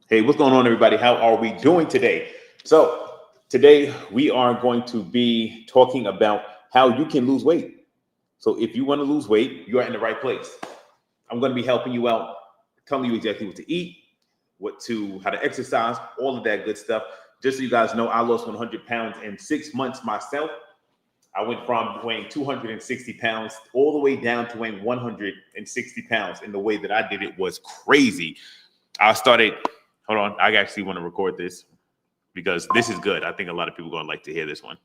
Hey, what's going on, everybody? How are we doing today? So, today we are going to be talking about how you can lose weight. So, if you want to lose weight, you are in the right place. I'm going to be helping you out, telling you exactly what to eat, how to exercise, all of that good stuff. Just so you guys know, I lost 100 pounds in 6 months myself. I went from weighing 260 pounds all the way down to weighing 160 pounds. And the way that I did it was crazy. I started, hold on, I actually want to record this because this is good. I think a lot of people are going to like to hear this one.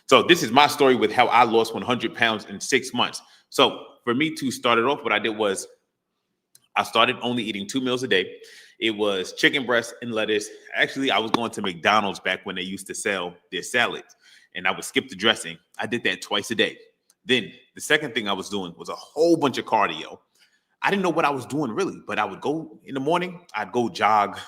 So this is my story with how I lost 100 pounds in 6 months. So for me to start it off, what I did was I started only eating 2 meals a day. It was chicken breast and lettuce. Actually, I was going to McDonald's back when they used to sell their salads, and I would skip the dressing. I did that twice a day. Then the second thing I was doing was a whole bunch of cardio. I didn't know what I was doing really, but I would go in the morning, I'd go jog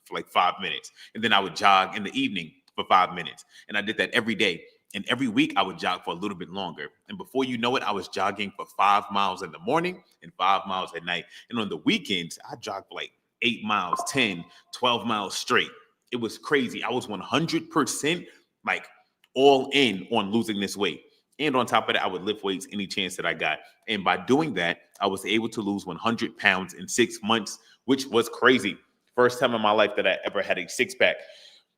for like 5 minutes. And then I would jog in the evening for 5 minutes. And I did that every day. And every week I would jog for a little bit longer. And before you know it, I was jogging for 5 miles in the morning and 5 miles at night. And on the weekends, I jogged for like 8 miles, 10, 12 miles straight. It was crazy. I was 100% like all in on losing this weight. And on top of that, I would lift weights any chance that I got. And by doing that, I was able to lose 100 pounds in 6 months, which was crazy. First time in my life that I ever had a six pack.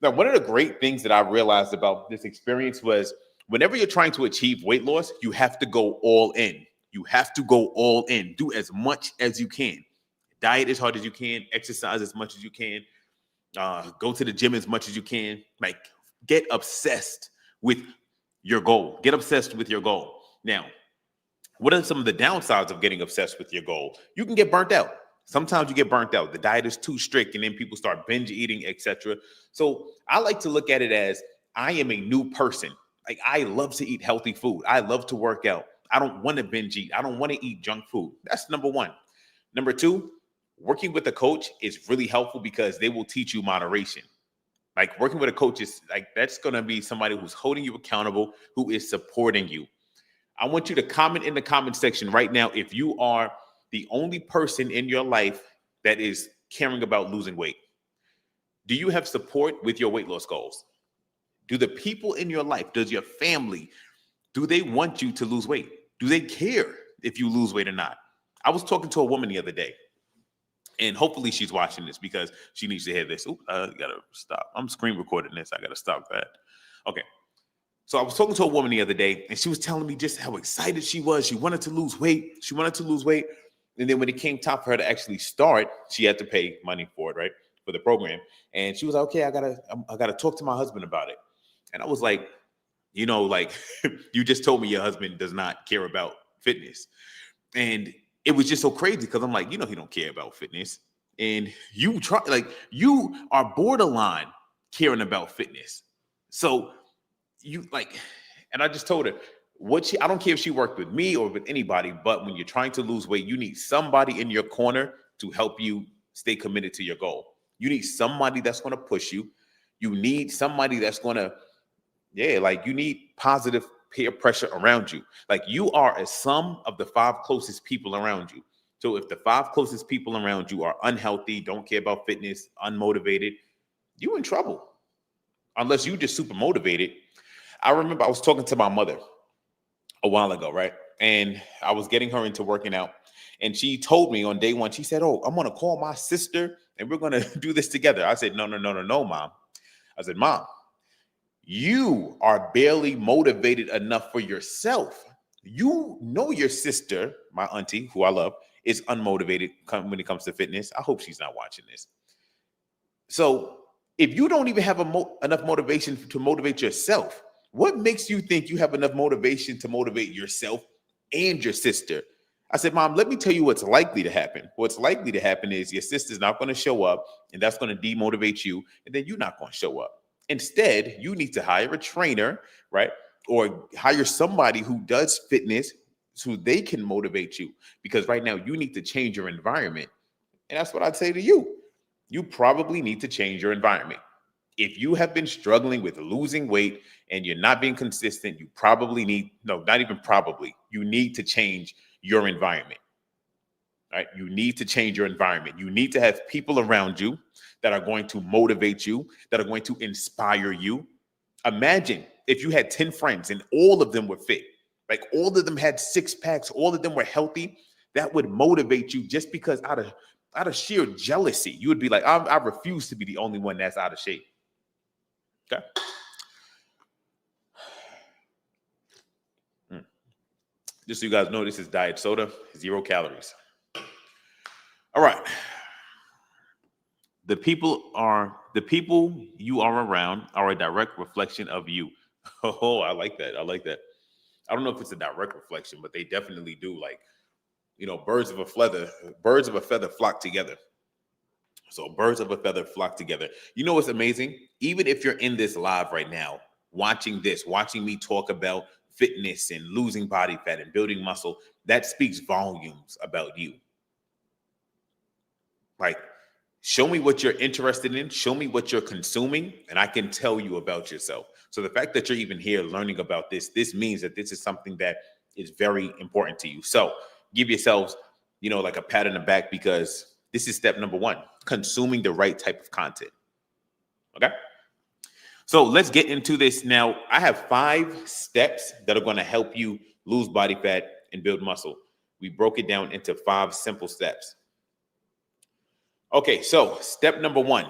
Now, one of the great things that I realized about this experience was whenever you're trying to achieve weight loss, you have to go all in. You have to go all in. Do as much as you can. Diet as hard as you can. Exercise as much as you can. Go to the gym as much as you can. Like, get obsessed with your goal. Get obsessed with your goal. Now, what are some of the downsides of getting obsessed with your goal? You can get burnt out. Sometimes you get burnt out. The diet is too strict, and then people start binge eating, etc. So I like to look at it as I am a new person. Like, I love to eat healthy food. I love to work out. I don't want to binge eat. I don't want to eat junk food. That's number one. Number two, working with a coach is really helpful because they will teach you moderation. Like, working with a coach is like, that's going to be somebody who's holding you accountable, who is supporting you. I want you to comment in the comment section right now if you are the only person in your life that is caring about losing weight. Do you have support with your weight loss goals? Do the people in your life, does your family, do they want you to lose weight? Do they care if you lose weight or not? I was talking to a woman the other day, and hopefully she's watching this because she needs to hear this. Ooh, I gotta stop. I'm screen recording this. I gotta stop that. Okay. So I was talking to a woman the other day, and she was telling me just how excited she was. She wanted to lose weight. And then when it came time for her to actually start, she had to pay money for it, right? For the program. And she was like, okay, I gotta talk to my husband about it. And I was like, like you just told me your husband does not care about fitness. And it was just so crazy because I'm like, he don't care about fitness. And you are borderline caring about fitness. So and I just told her I don't care if she worked with me or with anybody, but when you're trying to lose weight, you need somebody in your corner to help you stay committed to your goal. You need somebody that's going to push you. You need somebody that's going to, you need positive peer pressure around you. Like, you are a sum of the 5 closest people around you. So if the 5 closest people around you are unhealthy, don't care about fitness, unmotivated, you're in trouble. Unless you just super motivated. I remember I was talking to my mother a while ago, right? And I was getting her into working out. And she told me on day one, she said, oh, I'm going to call my sister and we're going to do this together. I said, no, Mom. I said, Mom, you are barely motivated enough for yourself. You know your sister, my auntie, who I love, is unmotivated when it comes to fitness. I hope she's not watching this. So if you don't even have enough motivation to motivate yourself, what makes you think you have enough motivation to motivate yourself and your sister? I said, Mom, let me tell you what's likely to happen. What's likely to happen is your sister's not going to show up, and that's going to demotivate you, and then you're not going to show up. Instead, you need to hire a trainer, right? Or hire somebody who does fitness so they can motivate you. Because right now, you need to change your environment. And that's what I'd say to you. You probably need to change your environment. If you have been struggling with losing weight and you're not being consistent, you probably need, no, not even probably, you need to change your environment. right? You need to change your environment. You need to have people around you that are going to motivate you, that are going to inspire you. Imagine if you had 10 friends and all of them were fit, like all of them had six packs, all of them were healthy. That would motivate you just because out of sheer jealousy, you would be like, I refuse to be the only one that's out of shape. Okay. Just so you guys know, this is diet soda, 0 calories. All right. The people you are around are a direct reflection of you. Oh, I like that. I like that. I don't know if it's a direct reflection, but they definitely do. Like, birds of a feather flock together. So birds of a feather flock together. You know what's amazing? Even if you're in this live right now, watching me talk about fitness and losing body fat and building muscle, that speaks volumes about you. Like, show me what you're interested in, show me what you're consuming, and I can tell you about yourself. So the fact that you're even here learning about this means that this is something that is very important to you. So give yourselves, like a pat on the back, because this is step number 1, consuming the right type of content. Okay. So let's get into this now. I have 5 steps that are going to help you lose body fat and build muscle. We broke it down into 5 simple steps. Okay, so step number 1,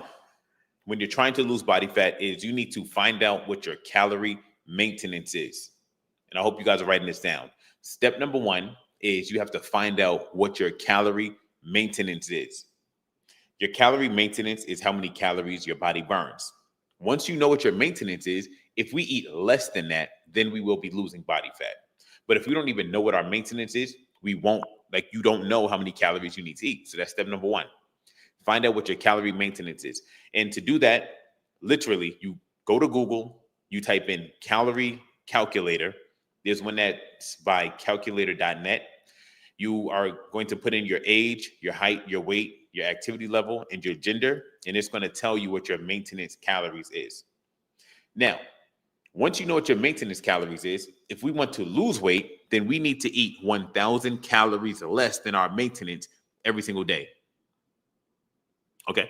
when you're trying to lose body fat, is you need to find out what your calorie maintenance is. And I hope you guys are writing this down. Step number 1 is you have to find out what your calorie maintenance is. Your calorie maintenance is how many calories your body burns. Once you know what your maintenance is, if we eat less than that, then we will be losing body fat. But if we don't even know what our maintenance is, we won't, you don't know how many calories you need to eat. So that's step number 1. Find out what your calorie maintenance is. And to do that, literally, you go to Google, you type in calorie calculator. There's one that's by calculator.net. You are going to put in your age, your height, your weight, your activity level, and your gender, and it's going to tell you what your maintenance calories is. Now, once you know what your maintenance calories is, if we want to lose weight, then we need to eat 1,000 calories less than our maintenance every single day. Okay.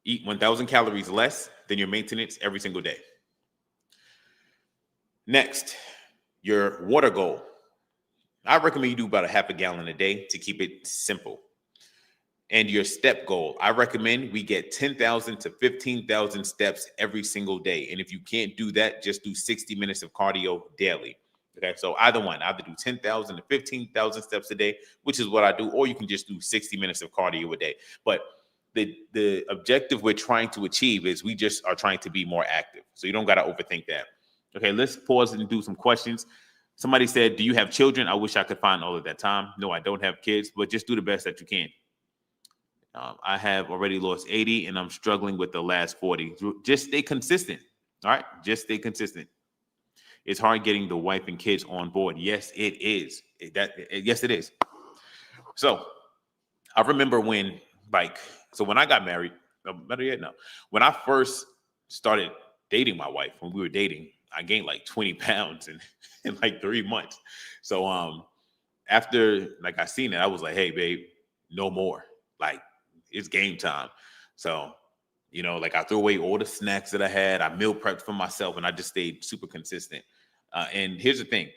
Eat 1,000 calories less than your maintenance every single day. Next, your water goal. I recommend you do about 1/2 gallon a day to keep it simple. And your step goal, I recommend we get 10,000 to 15,000 steps every single day. And if you can't do that, just do 60 minutes of cardio daily. Okay, so either do 10,000 to 15,000 steps a day, which is what I do, or you can just do 60 minutes of cardio a day. But the objective we're trying to achieve is we just are trying to be more active. So you don't got to overthink that. Okay, let's pause and do some questions. Somebody said, do you have children? I wish I could find all of that time. No, I don't have kids, but just do the best that you can. I have already lost 80 and I'm struggling with the last 40. Just stay consistent. All right, just stay consistent. It's hard getting the wife and kids on board. Yes, it is. Yes, it is. So I remember when I got married, better yet, no. When I first started dating my wife, when we were dating, I gained 20 pounds in 3 months. So after I seen it, I was like, hey, babe, no more. It's game time. So, I threw away all the snacks that I had. I meal prepped for myself and I just stayed super consistent. And here's the thing.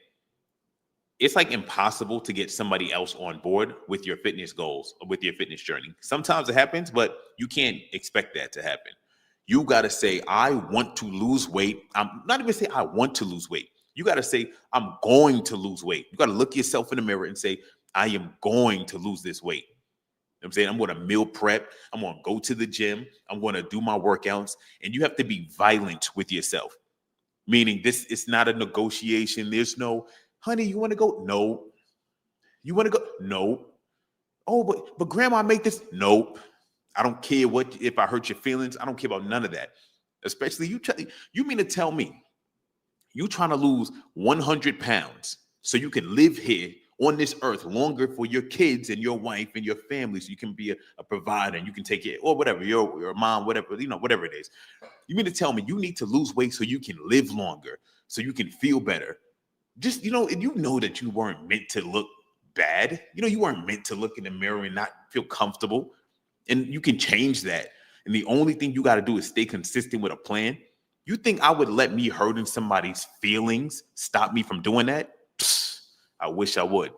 It's impossible to get somebody else on board with your fitness goals, or with your fitness journey. Sometimes it happens, but you can't expect that to happen. You got to say, I want to lose weight. I'm not even say I want to lose weight. You got to say, I'm going to lose weight. You got to look yourself in the mirror and say, I am going to lose this weight. I'm saying I'm going to meal prep. I'm going to go to the gym. I'm going to do my workouts. And you have to be violent with yourself. Meaning this is not a negotiation. There's no, honey, you want to go? No. You want to go? No. Oh, but grandma, make this? Nope. I don't care if I hurt your feelings. I don't care about none of that. Especially you mean to tell me you trying to lose 100 pounds so you can live here on this earth longer for your kids and your wife and your family, so you can be a provider and you can take care, or whatever, your mom, whatever, whatever it is. You mean to tell me you need to lose weight so you can live longer, so you can feel better? Just, that you weren't meant to look bad. You know, you weren't meant to look in the mirror and not feel comfortable. And you can change that. And the only thing you got to do is stay consistent with a plan. You think I would let me hurting somebody's feelings stop me from doing that? Psst, I wish I would.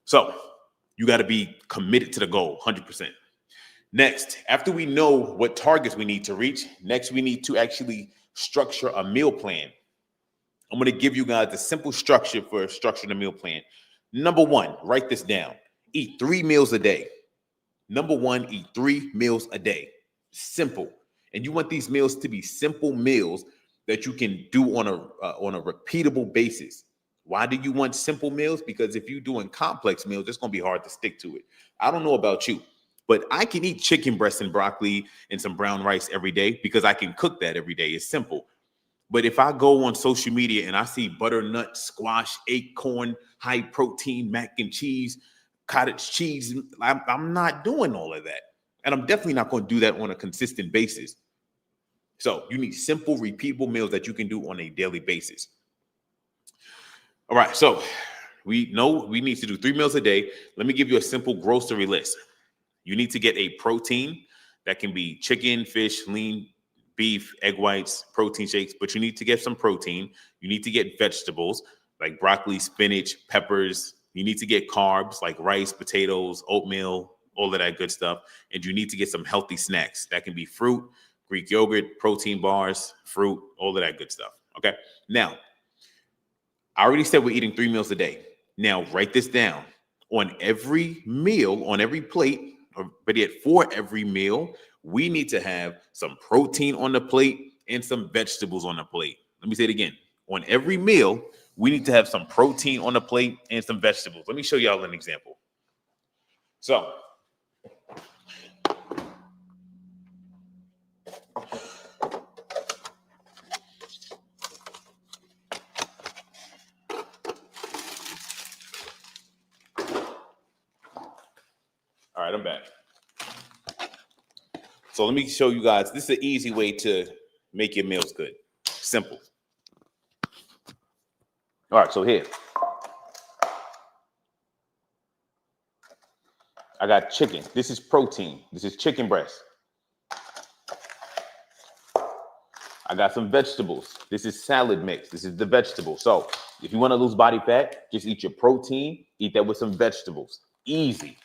So you got to be committed to the goal, 100%. Next, after we know what targets we need to reach, next we need to actually structure a meal plan. I'm going to give you guys a simple structure for structuring a meal plan. Number one, write this down. Eat 3 meals a day. Number one, eat 3 meals a day. Simple. And you want these meals to be simple meals that you can do on a repeatable basis. Why do you want simple meals? Because if you're doing complex meals, it's going to be hard to stick to it. I don't know about you, but I can eat chicken breast and broccoli and some brown rice every day because I can cook that every day. It's simple. But if I go on social media and I see butternut, squash, acorn, high protein, mac and cheese, cottage cheese, I'm not doing all of that. And I'm definitely not going to do that on a consistent basis. So you need simple, repeatable meals that you can do on a daily basis. All right, so we know we need to do 3 meals a day. Let me give you a simple grocery list. You need to get a protein. That can be chicken, fish, lean beef, egg whites, protein shakes, but you need to get some protein. You need to get vegetables like broccoli, spinach, peppers. You need to get carbs like rice, potatoes, oatmeal, all of that good stuff. And you need to get some healthy snacks. That can be fruit, Greek yogurt, protein bars, fruit, all of that good stuff. Okay. Now, I already said we're eating 3 meals a day. Now, write this down. On every meal, on every plate, or better yet, for every meal, we need to have some protein on the plate and some vegetables on the plate. Let me say it again. On every meal, we need to have some protein on the plate and some vegetables. Let me show y'all an example. So, all right, I'm back. So let me show you guys. This is an easy way to make your meals good. Simple. All right, so here. I got chicken. This is protein. This is chicken breast. I got some vegetables. This is salad mix. This is the vegetable. So if you want to lose body fat, just eat your protein. Eat that with some vegetables. Easy.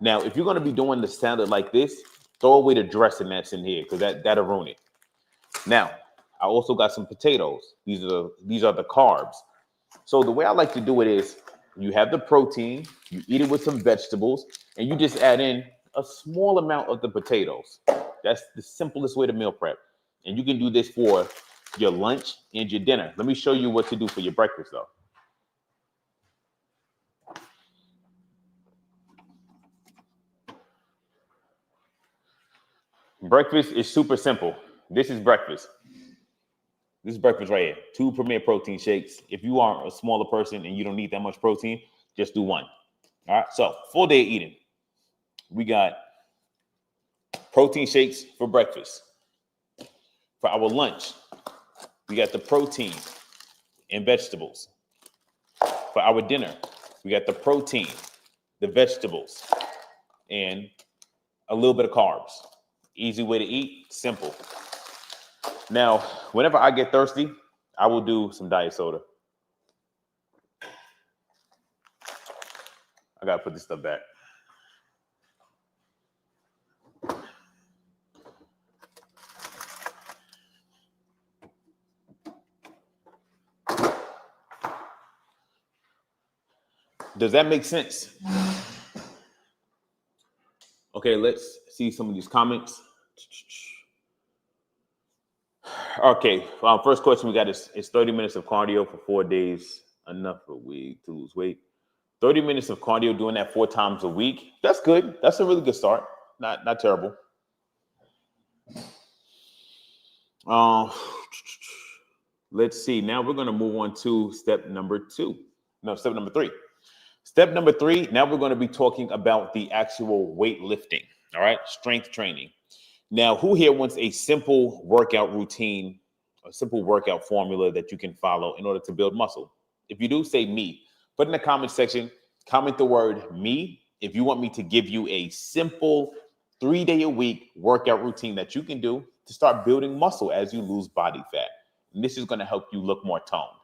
Now, if you're going to be doing the salad like this, throw away the dressing that's in here because that'll ruin it. Now, I also got some potatoes. These are the carbs. So the way I like to do it is you have the protein, you eat it with some vegetables, and you just add in a small amount of the potatoes. That's the simplest way to meal prep. And you can do this for your lunch and your dinner. Let me show you what to do for your breakfast, though. Breakfast is super simple. This is breakfast. This is breakfast right here. 2 Premier protein shakes. If you are a smaller person and you don't need that much protein, just do 1. All right. So full day eating. We got protein shakes for breakfast. For our lunch, we got the protein and vegetables. For our dinner, we got the protein, the vegetables, and a little bit of carbs. Easy way to eat, simple. Now, whenever I get thirsty, I will do some diet soda. I gotta put this stuff back. Does that make sense? Okay, let's see some of these comments. Okay, first question we got is 30 minutes of cardio for 4 days enough a week to lose weight? 30 minutes of cardio, doing that 4 times a week. That's good. That's a really good start. Not terrible. Let's see. Now we're going to move on to step number 3. Step number 3, now we're going to be talking about the actual weightlifting, all right? Strength training. Now, who here wants a simple workout routine, a simple workout formula that you can follow in order to build muscle? If you do, say me. Put in the comment section, Comment the word me if you want me to give you a simple 3-day-a-week workout routine that you can do to start building muscle as you lose body fat. And this is going to help you look more toned.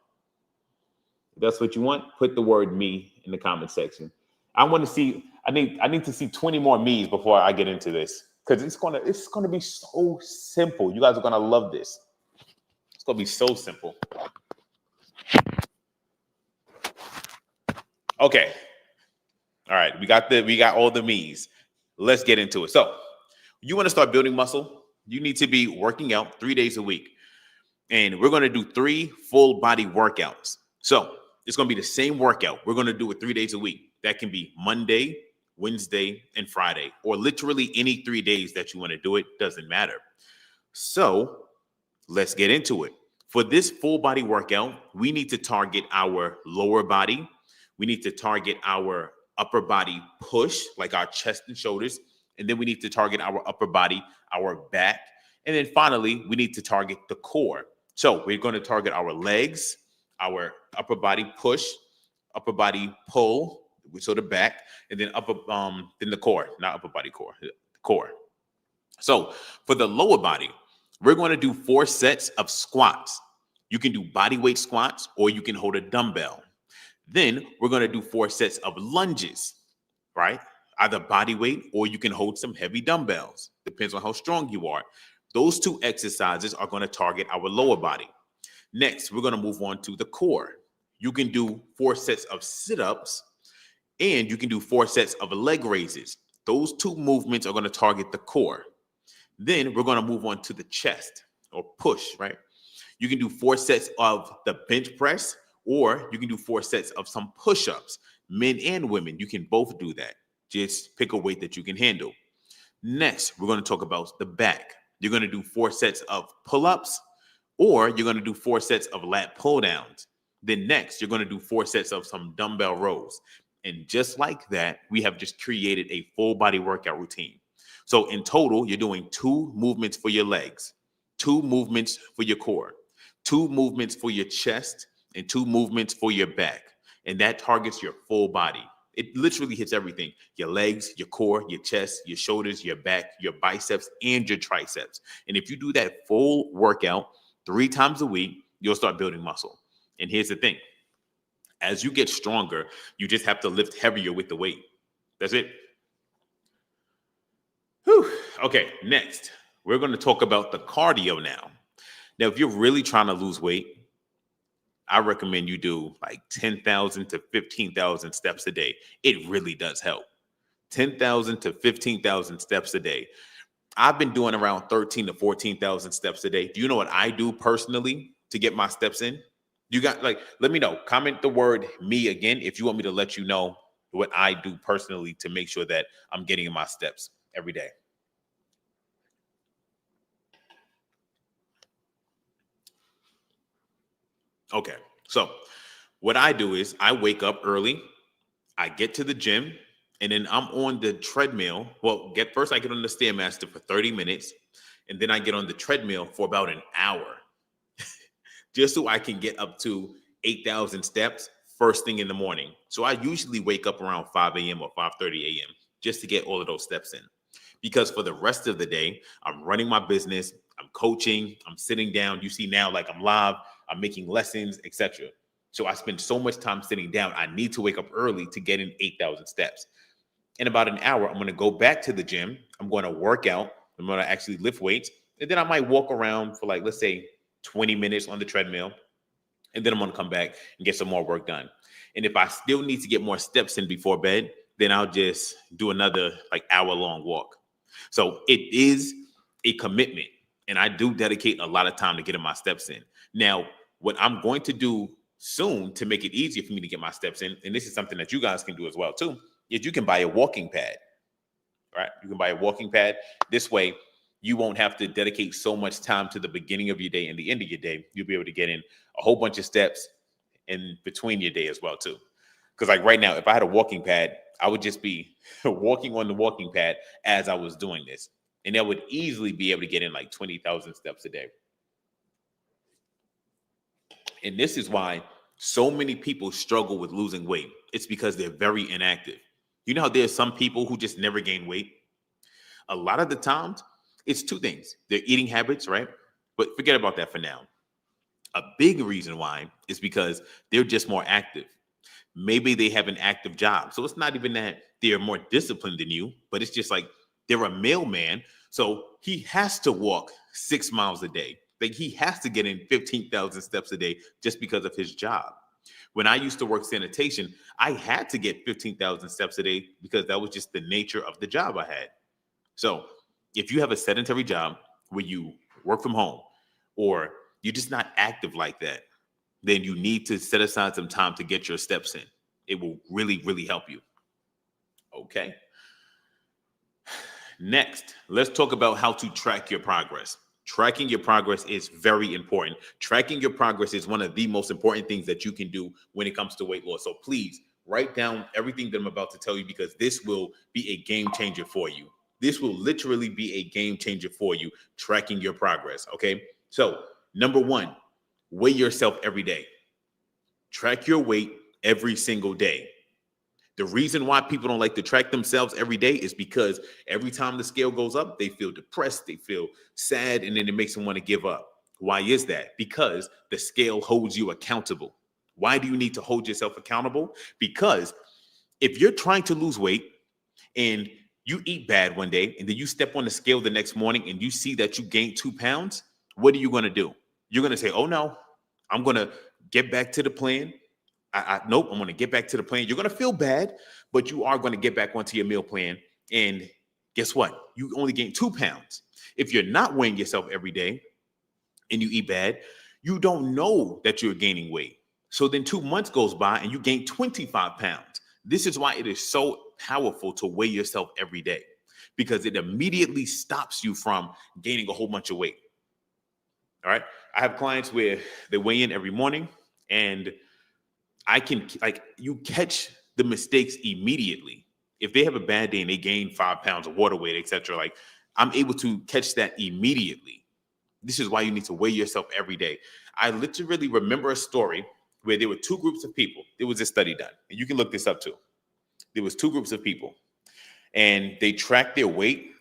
If that's what you want, put the word me in the comment section. I want to see, I need to see 20 more me's before I get into this, because it's gonna be so simple. You guys are gonna love this. It's gonna be so simple. Okay. All right, we got all the me's. Let's get into it. So you want to start building muscle, you need to be working out 3 days a week. And we're going to do 3 full body workouts. So it's going to be the same workout. We're going to do it 3 days a week. That can be Monday, Wednesday, and Friday, or literally any 3 days that you want to do it. Doesn't matter. So let's get into it. For this full body workout, we need to target our lower body. We need to target our upper body push, like our chest and shoulders. And then we need to target our upper body, our back. And then finally, we need to target the core. So we're going to target our legs, our upper body push, upper body pull, so the back, and then then the core, not upper body core, the core. So for the lower body, we're going to do 4 sets of squats. You can do body weight squats, or you can hold a dumbbell. Then we're going to do 4 sets of lunges, right? Either body weight, or you can hold some heavy dumbbells. Depends on how strong you are. Those 2 exercises are going to target our lower body. Next, we're going to move on to the core. You can do 4 sets of sit-ups, and you can do 4 sets of leg raises. Those 2 movements are going to target the core. Then we're going to move on to the chest, or push, right? You can do 4 sets of the bench press, or you can do 4 sets of some push-ups. Men and women, you can both do that. Just pick a weight that you can handle. Next, we're going to talk about the back. You're going to do 4 sets of pull-ups, or you're going to do 4 sets of lat pull-downs. Then next, you're going to do 4 sets of some dumbbell rows. And just like that, we have just created a full body workout routine. So in total, you're doing 2 movements for your legs, 2 movements for your core, 2 movements for your chest, and 2 movements for your back. And that targets your full body. It literally hits everything: your legs, your core, your chest, your shoulders, your back, your biceps, and your triceps. And if you do that full workout 3 times a week, you'll start building muscle. And here's the thing: as you get stronger, you just have to lift heavier with the weight. That's it. Whew. Okay, next, we're going to talk about the cardio now. Now, if you're really trying to lose weight, I recommend you do like 10,000 to 15,000 steps a day. It really does help. 10,000 to 15,000 steps a day. I've been doing around 13 to 14,000 steps a day. Do you know what I do personally to get my steps in? You got, like, let me know. Comment the word me again if you want me to let you know what I do personally to make sure that I'm getting in my steps every day. Okay, so what I do is I wake up early, I get to the gym, and then I'm on the treadmill. Well, first I get on the Stairmaster for 30 minutes, and then I get on the treadmill for about an hour, just so I can get up to 8,000 steps first thing in the morning. So I usually wake up around 5 a.m. or 5:30 a.m. just to get all of those steps in. Because for the rest of the day, I'm running my business, I'm coaching, I'm sitting down. You see now, like, I'm live, I'm making lessons, etc. So I spend so much time sitting down. I need to wake up early to get in 8,000 steps. In about an hour, I'm going to go back to the gym. I'm going to work out. I'm going to actually lift weights. And then I might walk around for, like, let's say 20 minutes on the treadmill. And then I'm going to come back and get some more work done. And if I still need to get more steps in before bed, then I'll just do another, like, hour-long walk. So it is a commitment. And I do dedicate a lot of time to getting my steps in. Now, what I'm going to do soon to make it easier for me to get my steps in, and this is something that you guys can do as well too, is you can buy a walking pad, right? You can buy a walking pad. This way, you won't have to dedicate so much time to the beginning of your day and the end of your day. You'll be able to get in a whole bunch of steps in between your day as well too. Because, like, right now, if I had a walking pad, I would just be walking on the walking pad as I was doing this. And I would easily be able to get in like 20,000 steps a day. And this is why So many people struggle with losing weight. It's because they're very inactive. You know how there's some people who just never gain weight? A lot of the times, it's two things. Their eating habits, right? But forget about that for now. A big reason why is because they're just more active. Maybe they have an active job. So it's not even that they're more disciplined than you, but it's just like they're a mailman. So he has to walk 6 miles a day. Like he has to get in 15,000 steps a day just because of his job. When I used to work sanitation, I had to get 15,000 steps a day because that was just the nature of the job I had. So if you have a sedentary job where you work from home or you're just not active like that, then you need to set aside some time to get your steps in. It will really, really help you. Okay. Next, let's talk about how to track your progress. Tracking your progress is very important. Tracking your progress is one of the most important things that you can do when it comes to weight loss. So please write down everything that I'm about to tell you because this will be a game changer for you. This will literally be a game changer for you, tracking your progress. Okay. So, number one, weigh yourself every day. Track your weight every single day. The reason why people don't like to track themselves every day is because every time the scale goes up, they feel depressed, they feel sad, and then it makes them want to give up. Why is that? Because the scale holds you accountable. Why do you need to hold yourself accountable? Because if you're trying to lose weight and you eat bad one day and then you step on the scale the next morning and you see that you gained 2 pounds, what are you going to do? You're going to say, oh no, I'm going to get back to the plan. Nope, I'm going to get back to the plan. You're going to feel bad, but you are going to get back onto your meal plan. And guess what? You only gain 2 pounds. If you're not weighing yourself every day and you eat bad, you don't know that you're gaining weight. So then 2 months goes by and you gain 25 pounds. This is why it is so powerful to weigh yourself every day because it immediately stops you from gaining a whole bunch of weight. All right. I have clients where they weigh in every morning and I can you catch the mistakes immediately. If they have a bad day and they gain 5 pounds of water weight, etc., like I'm able to catch that immediately. This is why you need to weigh yourself every day. I literally remember a story where there were two groups of people. There was a study done, and you can look this up too. There was two groups of people, and they tracked their weight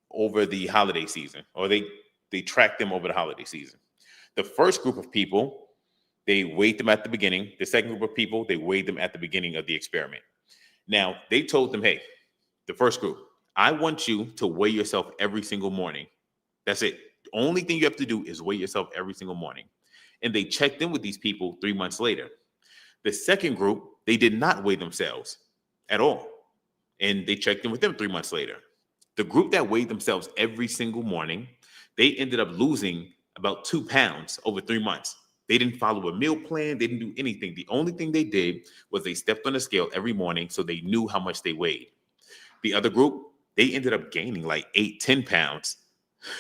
over the holiday season, or they tracked them over the holiday season. The first group of people, they weighed them at the beginning. The second group of people, they weighed them at the beginning of the experiment. Now, they told them, hey, the first group, I want you to weigh yourself every single morning. That's it. The only thing you have to do is weigh yourself every single morning. And they checked in with these people 3 months later. The second group, they did not weigh themselves at all. And they checked in with them 3 months later. The group that weighed themselves every single morning, they ended up losing about 2 pounds over 3 months. They didn't follow a meal plan. They didn't do anything. The only thing they did was they stepped on the scale every morning so they knew how much they weighed. The other group, they ended up gaining like 10 pounds.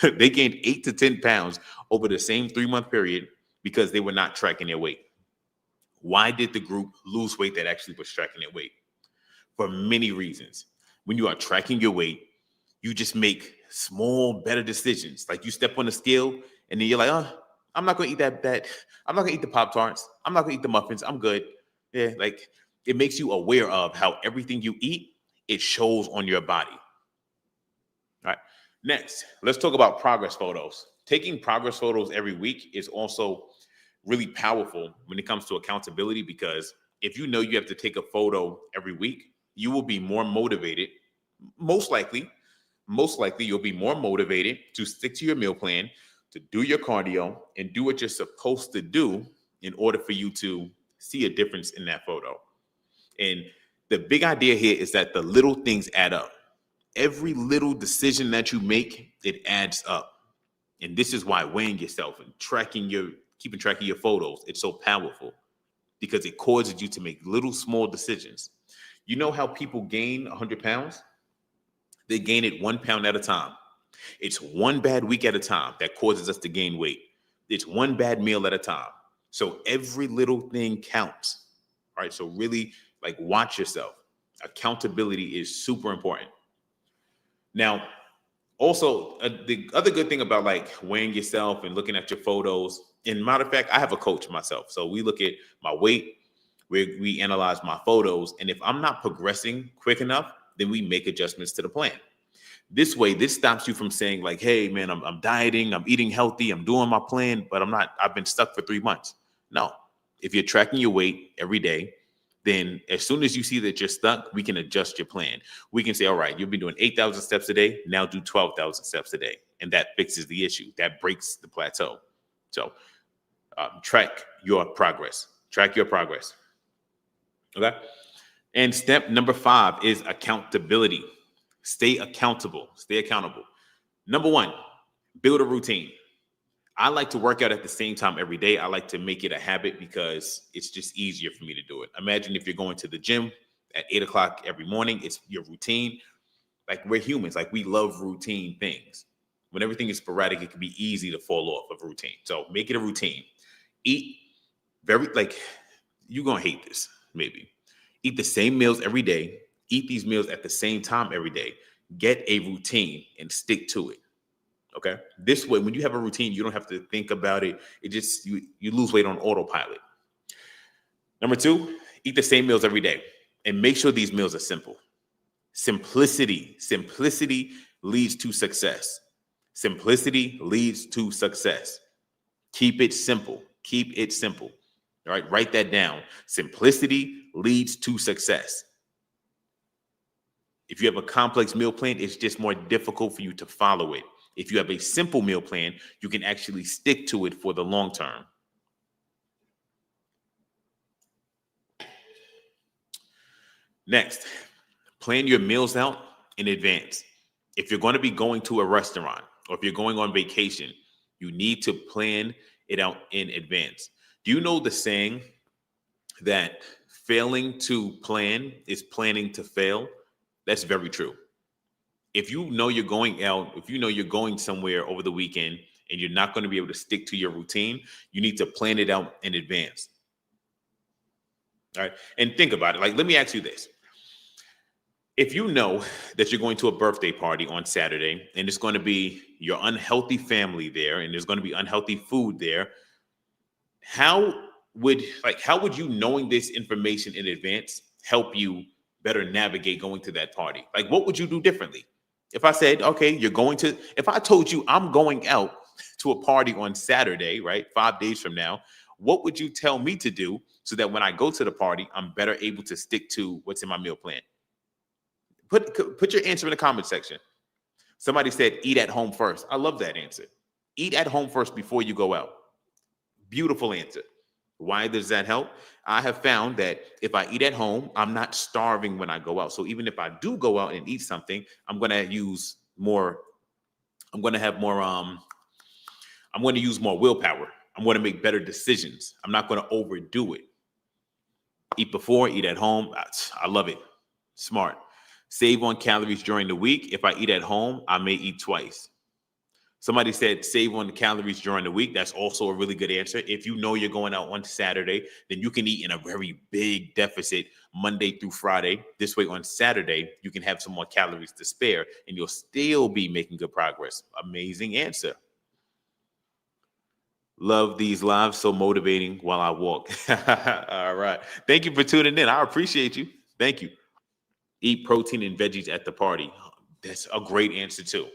They gained 8 to 10 pounds over the same 3-month period because they were not tracking their weight. Why did the group lose weight that actually was tracking their weight? For many reasons. When you are tracking your weight, you just make small, better decisions. Like you step on the scale and then you're like, oh, I'm not going to eat that. I'm not going to eat the Pop-Tarts. I'm not going to eat the muffins. I'm good. Yeah, like it makes you aware of how everything you eat, it shows on your body. All right. Next, let's talk about progress photos. Taking progress photos every week is also really powerful when it comes to accountability because if you know you have to take a photo every week, you will be more motivated. Most likely you'll be more motivated to stick to your meal plan, to do your cardio, and do what you're supposed to do in order for you to see a difference in that photo. And the big idea here is that the little things add up. Every little decision that you make, it adds up. And this is why weighing yourself and keeping track of your photos, it's so powerful because it causes you to make little small decisions. You know how people gain 100 pounds? They gain it 1 pound at a time. It's one bad week at a time that causes us to gain weight. It's one bad meal at a time. So every little thing counts. All right. So really watch yourself. Accountability is super important. Now, also, the other good thing about weighing yourself and looking at your photos And matter of fact, I have a coach myself. So we look at my weight, we analyze my photos. And if I'm not progressing quick enough, then we make adjustments to the plan. This way, this stops you from saying like, hey, man, I'm dieting, I'm eating healthy, I'm doing my plan, but I've been stuck for 3 months. No, if you're tracking your weight every day, then as soon as you see that you're stuck, we can adjust your plan. We can say, all right, you'll be doing 8,000 steps a day. Now do 12,000 steps a day. And that fixes the issue. That breaks the plateau. So track your progress. Track your progress. Okay. And step number 5 is accountability. Stay accountable. Stay accountable. Number 1, build a routine. I like to work out at the same time every day. I like to make it a habit because it's just easier for me to do it. Imagine if you're going to the gym at 8 o'clock every morning, it's your routine. Like, we're humans, like we love routine things. When everything is sporadic, it can be easy to fall off of routine. So make it a routine. Eat you're going to hate this, maybe. Eat the same meals every day. Eat these meals at the same time every day. Get a routine and stick to it. Okay. This way, when you have a routine, you don't have to think about it. It just, you lose weight on autopilot. Number 2, eat the same meals every day and make sure these meals are simple. Simplicity leads to success. Simplicity leads to success. Keep it simple. Keep it simple. All right. Write that down. Simplicity leads to success. If you have a complex meal plan, it's just more difficult for you to follow it. If you have a simple meal plan, you can actually stick to it for the long term. Next, plan your meals out in advance. If you're going to be going to a restaurant or if you're going on vacation, you need to plan it out in advance. Do you know the saying that failing to plan is planning to fail? That's very true. If you know you're going out, if you know you're going somewhere over the weekend and you're not going to be able to stick to your routine, you need to plan it out in advance. All right. And think about it. Like, let me ask you this. If you know that you're going to a birthday party on Saturday and it's going to be your unhealthy family there and there's going to be unhealthy food there, how would you, knowing this information in advance, help you better navigate going to that party? Like, what would you do differently? If I said, okay, if I told you I'm going out to a party on Saturday, right, 5 days from now, what would you tell me to do so that when I go to the party, I'm better able to stick to what's in my meal plan? Put your answer in the comment section. Somebody said, eat at home first. I love that answer. Eat at home first before you go out. Beautiful answer. Why does that help? I have found that if I eat at home, I'm not starving when I go out. So even if I do go out and eat something, I'm going to use more willpower. I'm going to make better decisions. I'm not going to overdo it. Eat before, eat at home. I love it. Smart. Save on calories during the week. If I eat at home, I may eat twice. Somebody said save on the calories during the week. That's also a really good answer. If you know you're going out on Saturday, then you can eat in a very big deficit Monday through Friday. This way on Saturday, you can have some more calories to spare and you'll still be making good progress. Amazing answer. Love these lives. So motivating while I walk. All right. Thank you for tuning in. I appreciate you. Thank you. Eat protein and veggies at the party. That's a great answer too.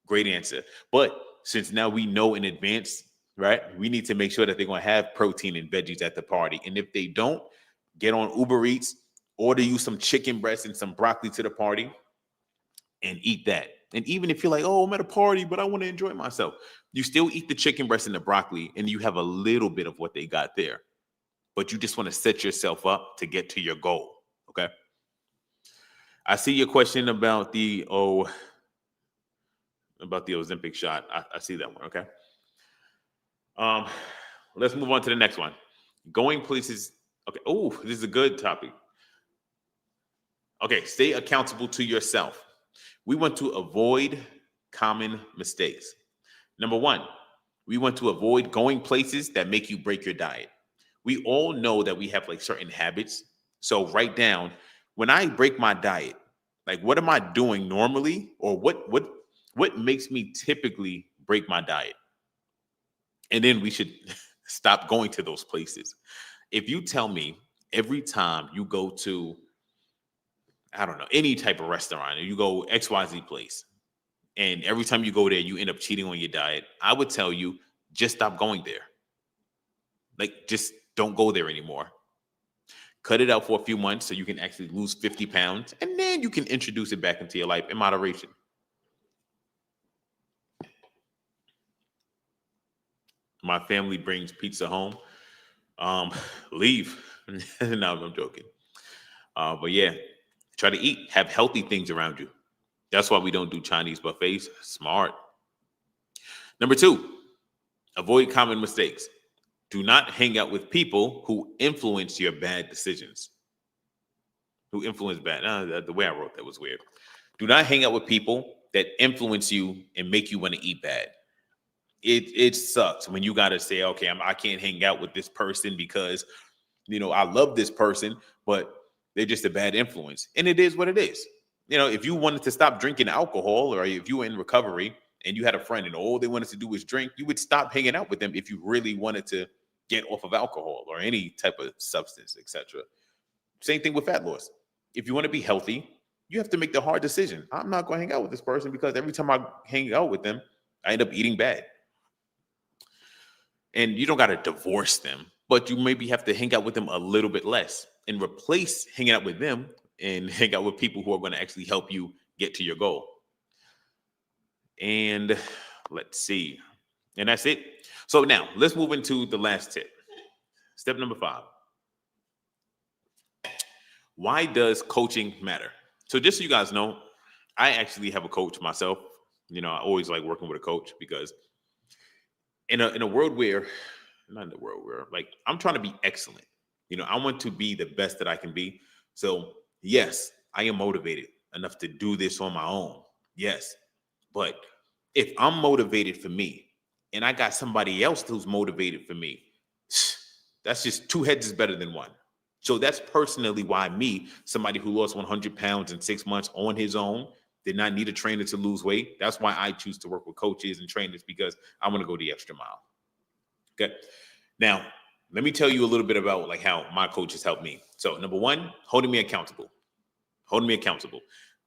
Great answer. But since now we know in advance, right, we need to make sure that they're going to have protein and veggies at the party. And if they don't, get on Uber Eats, order you some chicken breast and some broccoli to the party and eat that. And even if you're like, oh, I'm at a party, but I want to enjoy myself, you still eat the chicken breast and the broccoli and you have a little bit of what they got there. But you just want to set yourself up to get to your goal. Okay. I see your question about the Ozempic shot. I see that one. Okay. Let's move on to the next one. Going places. Okay. Oh, this is a good topic. Okay. Stay accountable to yourself. We want to avoid common mistakes. Number 1, we want to avoid going places that make you break your diet. We all know that we have like certain habits. So write down, when I break my diet, like what am I doing normally, or what makes me typically break my diet? And then we should stop going to those places. If you tell me every time you go to, I don't know, any type of restaurant, or you go XYZ place, and every time you go there, you end up cheating on your diet, I would tell you, just stop going there. Like, just don't go there anymore. Cut it out for a few months so you can actually lose 50 pounds, and then you can introduce it back into your life in moderation. My family brings pizza home. Leave. No, I'm joking. But yeah, try to eat, have healthy things around you. That's why we don't do Chinese buffets. Smart. Number 2, avoid common mistakes. Do not hang out with people who influence your bad decisions. Who influence bad. The way I wrote that was weird. Do not hang out with people that influence you and make you want to eat bad. It sucks when you got to say, okay, I can't hang out with this person because, I love this person, but they're just a bad influence. And it is what it is. If you wanted to stop drinking alcohol, or if you were in recovery and you had a friend and all they wanted to do was drink, you would stop hanging out with them if you really wanted to get off of alcohol or any type of substance, etc. Same thing with fat loss. If you want to be healthy, you have to make the hard decision. I'm not going to hang out with this person because every time I hang out with them, I end up eating bad. And you don't got to divorce them, but you maybe have to hang out with them a little bit less and replace hanging out with them and hang out with people who are going to actually help you get to your goal. And let's see. And that's it. So now let's move into the last tip. Step number 5. Why does coaching matter? So just so you guys know, I actually have a coach myself. I always like working with a coach because in a world where, not in the world where, like, I'm trying to be excellent. I want to be the best that I can be. So yes, I am motivated enough to do this on my own. Yes. But if I'm motivated for me and I got somebody else who's motivated for me, that's just 2 heads is better than 1. So that's personally why me, somebody who lost 100 pounds in 6 months on his own, did not need a trainer to lose weight. That's why I choose to work with coaches and trainers, because I want to go the extra mile. Okay. Now, let me tell you a little bit about like how my coaches helped me. So number 1, holding me accountable.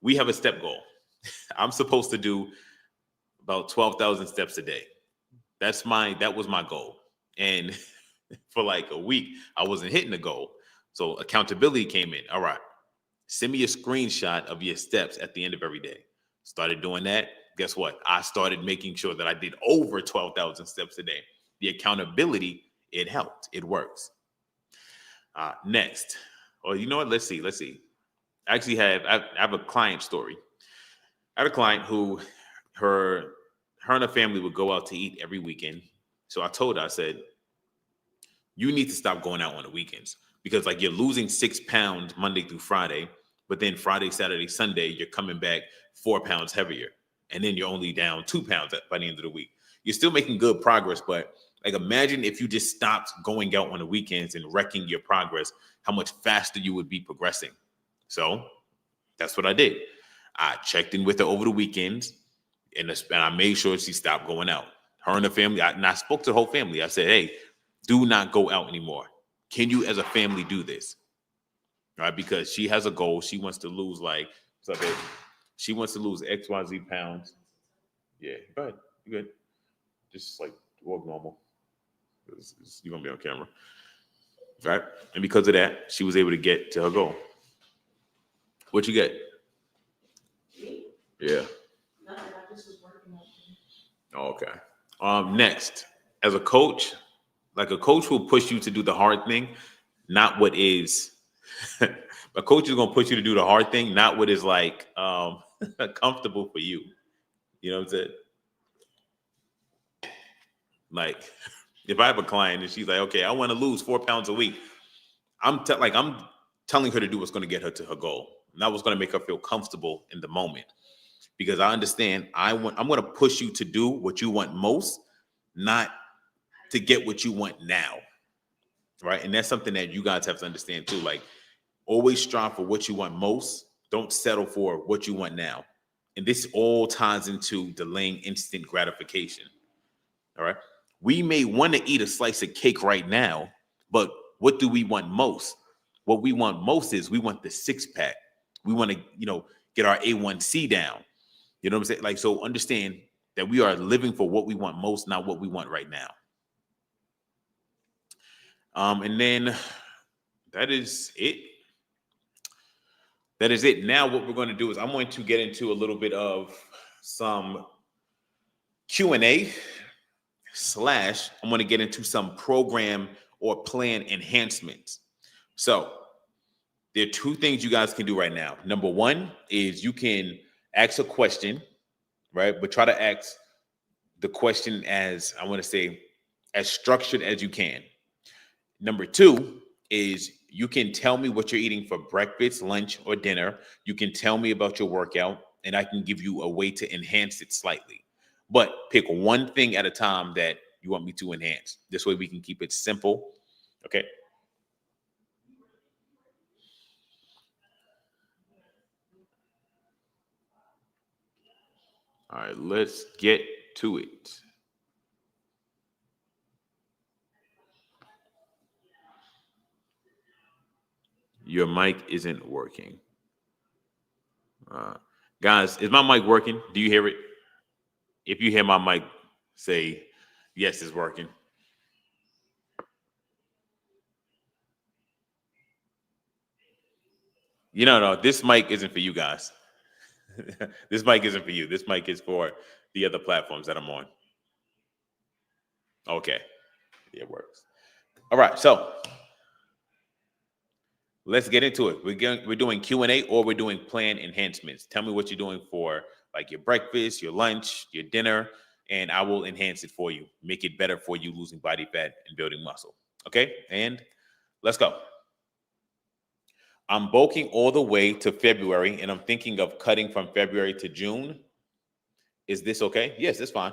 We have a step goal. I'm supposed to do about 12,000 steps a day. That was my goal. And for like a week, I wasn't hitting the goal. So accountability came in. All right, send me a screenshot of your steps at the end of every day. Started doing that. Guess what? I started making sure that I did over 12,000 steps a day. The accountability, it helped. It works. Next. Or you know what? Let's see. I actually have a client story. I had a client who her and her family would go out to eat every weekend. So I told her, I said, you need to stop going out on the weekends, because like you're losing 6 pounds Monday through Friday, but then Friday, Saturday, Sunday, you're coming back 4 pounds heavier. And then you're only down 2 pounds by the end of the week. You're still making good progress, but like imagine if you just stopped going out on the weekends and wrecking your progress, how much faster you would be progressing. So that's what I did. I checked in with her over the weekends, and I made sure she stopped going out. Her and her family, and I spoke to the whole family. I said, hey, do not go out anymore. Can you as a family do this? All right, because she has a goal. She wants to lose she wants to lose XYZ pounds. Yeah, go ahead. You good. Just like walk normal. You're going to be on camera. Right? And because of that, she was able to get to her goal. What you get? Yeah. Oh, okay. Next, as a coach, like a coach will push you to do the hard thing, not what is. A coach is going to push you to do the hard thing, not what is like comfortable for you. You know what I'm saying? Like, if I have a client and she's like, okay, I want to lose 4 pounds a week, I'm telling her to do what's going to get her to her goal, not what's going to make her feel comfortable in the moment. Because I understand I'm going to push you to do what you want most, not to get what you want now. Right? And that's something that you guys have to understand too. Like, always strive for what you want most. Don't settle for what you want now. And this all ties into delaying instant gratification. All right. We may want to eat a slice of cake right now, but what do we want most? What we want most is we want the six pack. We want to, get our A1C down. You know what I'm saying? Like, so understand that we are living for what we want most, not what we want right now. And then that is it. That is it. Now, what we're going to do is I'm going to get into a little bit of some Q&A / I'm going to get into some program or plan enhancements. So there are two things you guys can do right now. Number one is you can ask a question, right? But try to ask the question as, I want to say, as structured as you can. Number two is you can tell me what you're eating for breakfast, lunch, or dinner. You can tell me about your workout, and I can give you a way to enhance it slightly. But pick one thing at a time that you want me to enhance. This way we can keep it simple. Okay. All right, let's get to it. Your mic isn't working. Guys, is my mic working? Do you hear it? If you hear my mic, say, yes, it's working. No, this mic isn't for you guys. This mic isn't for you. This mic is for the other platforms that I'm on. Okay. It works. All right. So let's get into it. We're doing Q&A or we're doing plan enhancements. Tell me what you're doing for like your breakfast, your lunch, your dinner, and I will enhance it for you. Make it better for you losing body fat and building muscle. Okay? And let's go. I'm bulking all the way to February and I'm thinking of cutting from February to June. Is this okay? Yes, it's fine.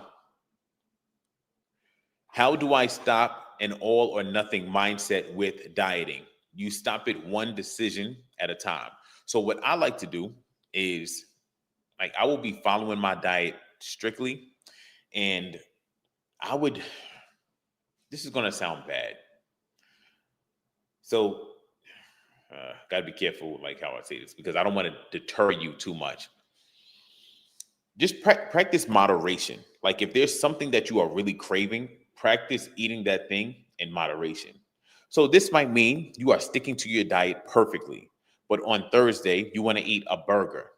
How do I stop an all or nothing mindset with dieting? You stop it one decision at a time. So what I like to do is like I will be following my diet strictly and I would this is going to sound bad. So got to be careful like how I say this because I don't want to deter you too much. Just practice moderation. Like if there's something that you are really craving, practice eating that thing in moderation. So this might mean you are sticking to your diet perfectly, but on Thursday you want to eat a burger.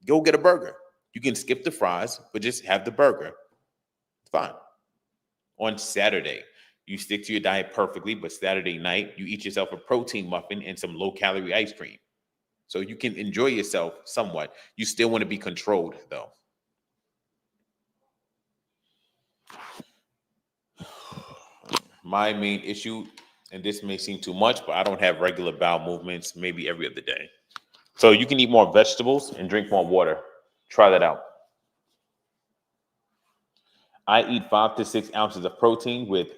Go get a burger. You can skip the fries, but just have the burger. It's fine. On Saturday, you stick to your diet perfectly, but Saturday night you eat yourself a protein muffin and some low-calorie ice cream. So you can enjoy yourself somewhat. You still want to be controlled though. My main issue, and this may seem too much, but I don't have regular bowel movements, maybe every other day. So you can eat more vegetables and drink more water. Try that out. I eat 5 to 6 ounces of protein with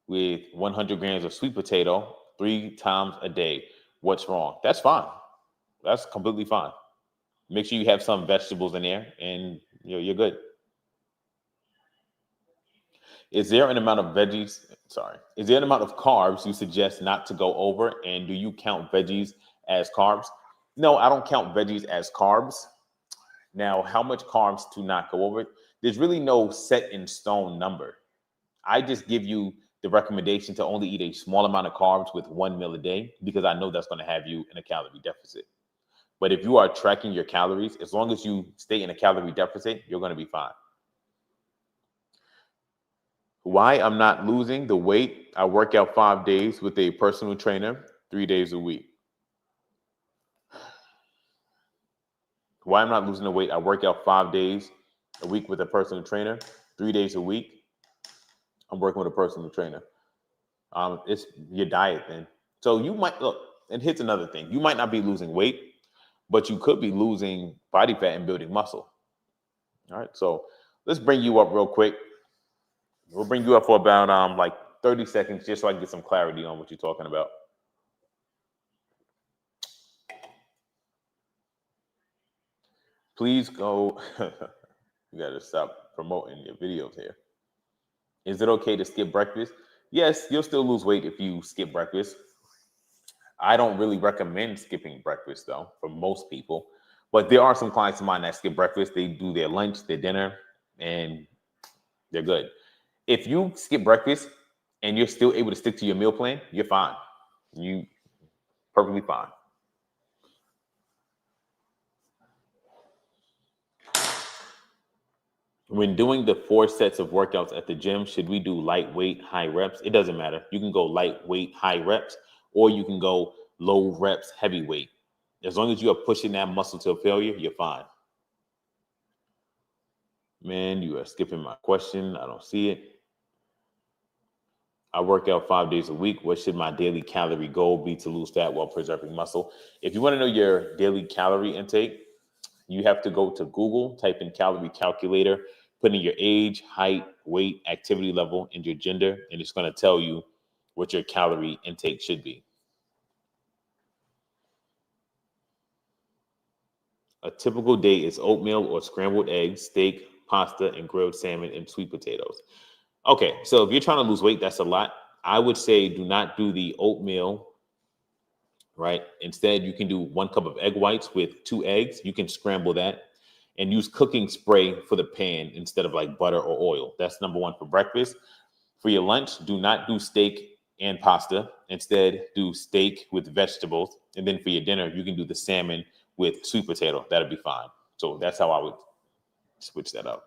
100 grams of sweet potato 3 times a day. What's wrong? That's fine. That's completely fine. Make sure you have some vegetables in there and you're good. Is there an amount of veggies? Sorry. Is there an amount of carbs you suggest not to go over? And do you count veggies as carbs? No, I don't count veggies as carbs. Now, how much carbs to not go over? There's really no set in stone number. I just give you the recommendation to only eat a small amount of carbs with 1 meal a day because I know that's going to have you in a calorie deficit. But if you are tracking your calories, as long as you stay in a calorie deficit, you're going to be fine. Why I'm not losing the weight? I work out 5 days with a personal trainer, 3 days a week. Why I'm not losing the weight? I work out 5 days a week with a personal trainer, 3 days a week. I'm working with a personal trainer. It's your diet then. So you might look, and here's another thing. You might not be losing weight, but you could be losing body fat and building muscle. All right. So let's bring you up real quick. We'll bring you up for about like 30 seconds just so I can get some clarity on what you're talking about. Please go. You got to stop promoting your videos here. Is it okay to skip breakfast? Yes, you'll still lose weight if you skip breakfast. I don't really recommend skipping breakfast though for most people, but there are some clients of mine that skip breakfast. They do their lunch, their dinner, and they're good. If you skip breakfast and you're still able to stick to your meal plan, you're fine. You perfectly fine. When doing the 4 sets of workouts at the gym, should we do lightweight, high reps? It doesn't matter. You can go lightweight, high reps, or you can go low reps, heavy weight. As long as you are pushing that muscle to failure, you're fine. Man, you are skipping my question. I don't see it. I work out 5 days a week. What should my daily calorie goal be to lose fat while preserving muscle? If you want to know your daily calorie intake, you have to go to Google, type in calorie calculator, put in your age, height, weight, activity level, and your gender, and it's going to tell you what your calorie intake should be. A typical day is oatmeal or scrambled eggs, steak, pasta, and grilled salmon and sweet potatoes. Okay, so if you're trying to lose weight, that's a lot. I would say do not do the oatmeal, right? Instead, you can do 1 cup of egg whites with 2 eggs. You can scramble that and use cooking spray for the pan instead of like butter or oil. That's number 1 for breakfast. For your lunch, do not do steak and pasta. Instead, do steak with vegetables. And then for your dinner, you can do the salmon with sweet potato. That'll be fine. So that's how I would switch that up.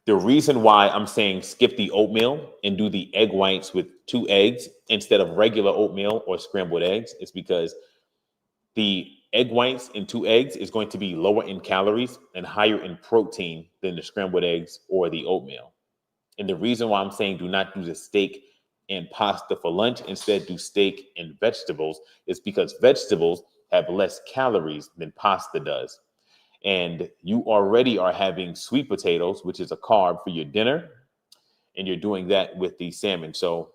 The reason why I'm saying skip the oatmeal and do the egg whites with 2 eggs instead of regular oatmeal or scrambled eggs is because the egg whites and 2 eggs is going to be lower in calories and higher in protein than the scrambled eggs or the oatmeal. And the reason why I'm saying do not do the steak and pasta for lunch, instead do steak and vegetables, is because vegetables have less calories than pasta does. And you already are having sweet potatoes, which is a carb, for your dinner, and you're doing that with the salmon. So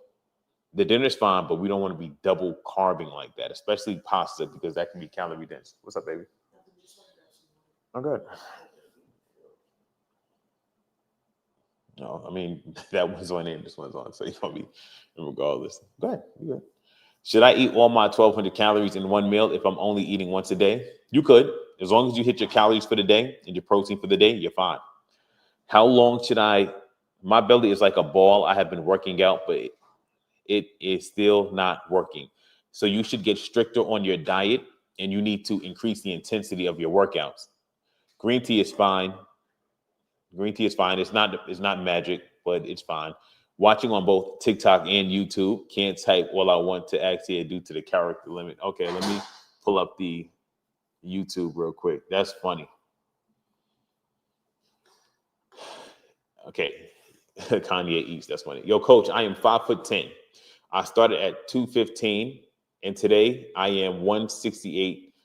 the dinner's fine, but we don't want to be double carbing like that, especially pasta, because that can be calorie dense. What's up, baby? I'm good. No, I mean, that one's on and this one's on, so you're going to be regardless. Go ahead. You good. Should I eat all my 1,200 calories in one meal if I'm only eating once a day? You could. As long as you hit your calories for the day and your protein for the day, you're fine. How long should I? My belly is like a ball. I have been working out, but it is still not working. So you should get stricter on your diet, and you need to increase the intensity of your workouts. Green tea is fine. Green tea is fine. It's not magic, but it's fine. Watching on both TikTok and YouTube. Can't type all I want to ask here due to the character limit. Okay, let me pull up the YouTube real quick. That's funny. Okay. Kanye East. That's funny. Yo, coach, I am 5'10". I started at 215, and today I am 168.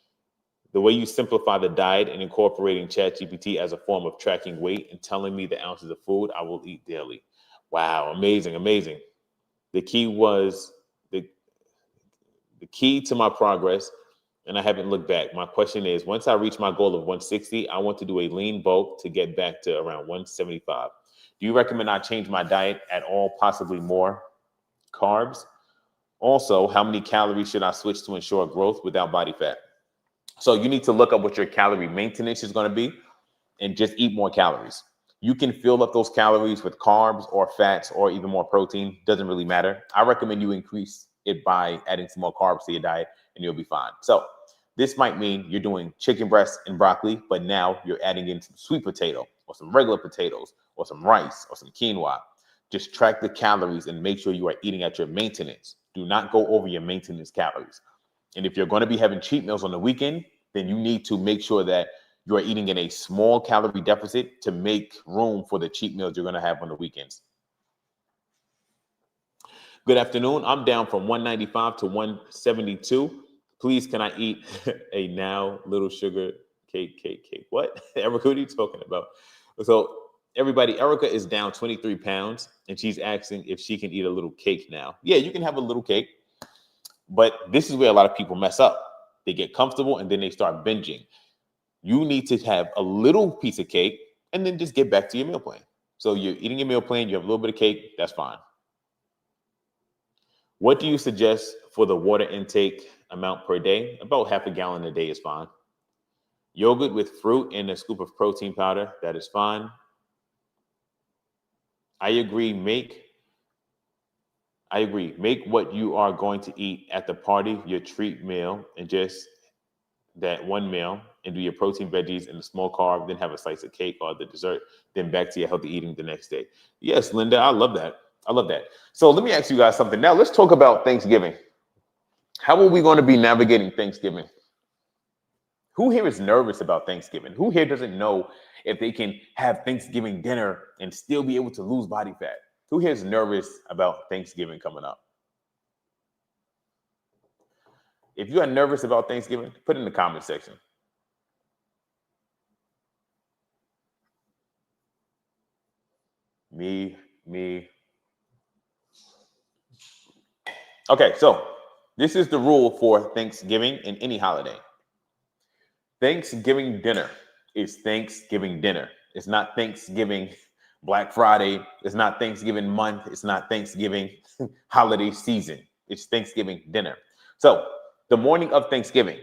The way you simplify the diet and incorporating ChatGPT as a form of tracking weight and telling me the ounces of food I will eat daily. Wow, amazing, amazing. The key was the key to my progress, and I haven't looked back. My question is, once I reach my goal of 160, I want to do a lean bulk to get back to around 175. Do you recommend I change my diet at all, possibly more carbs? Also, how many calories should I switch to ensure growth without body fat? So you need to look up what your calorie maintenance is going to be and just eat more calories. You can fill up those calories with carbs or fats or even more protein. Doesn't really matter. I recommend you increase it by adding some more carbs to your diet and you'll be fine. So this might mean you're doing chicken breast and broccoli, but now you're adding in some sweet potato or some regular potatoes or some rice or some quinoa. Just track the calories and make sure you are eating at your maintenance. Do not go over your maintenance calories. And if you're going to be having cheat meals on the weekend, then you need to make sure that you are eating in a small calorie deficit to make room for the cheat meals you're going to have on the weekends. Good afternoon. I'm down from 195 to 172. Please, can I eat a now little sugar cake? What? Erica, what are you talking about? So everybody, Erica is down 23 pounds, and she's asking if she can eat a little cake now. Yeah, you can have a little cake. But this is where a lot of people mess up. They get comfortable and then they start binging. You need to have a little piece of cake and then just get back to your meal plan. So you're eating your meal plan, you have a little bit of cake, that's fine. What do you suggest for the water intake amount per day? About half a gallon a day is fine. Yogurt with fruit and a scoop of protein powder, that is fine. I agree. Make what you are going to eat at the party your treat meal, and just that one meal, and do your protein, veggies, and the small carb, then have a slice of cake or the dessert, then back to your healthy eating the next day. Yes, Linda, I love that. I love that. So let me ask you guys something. Now let's talk about Thanksgiving. How are we going to be navigating Thanksgiving? Who here is nervous about Thanksgiving? Who here doesn't know if they can have Thanksgiving dinner and still be able to lose body fat? Who here is nervous about Thanksgiving coming up? If you are nervous about Thanksgiving, put it in the comment section. Me. Okay, so this is the rule for Thanksgiving and any holiday. Thanksgiving dinner is Thanksgiving dinner. It's not Thanksgiving Black Friday. It's not Thanksgiving month. It's not Thanksgiving holiday season. It's Thanksgiving dinner. So the morning of Thanksgiving.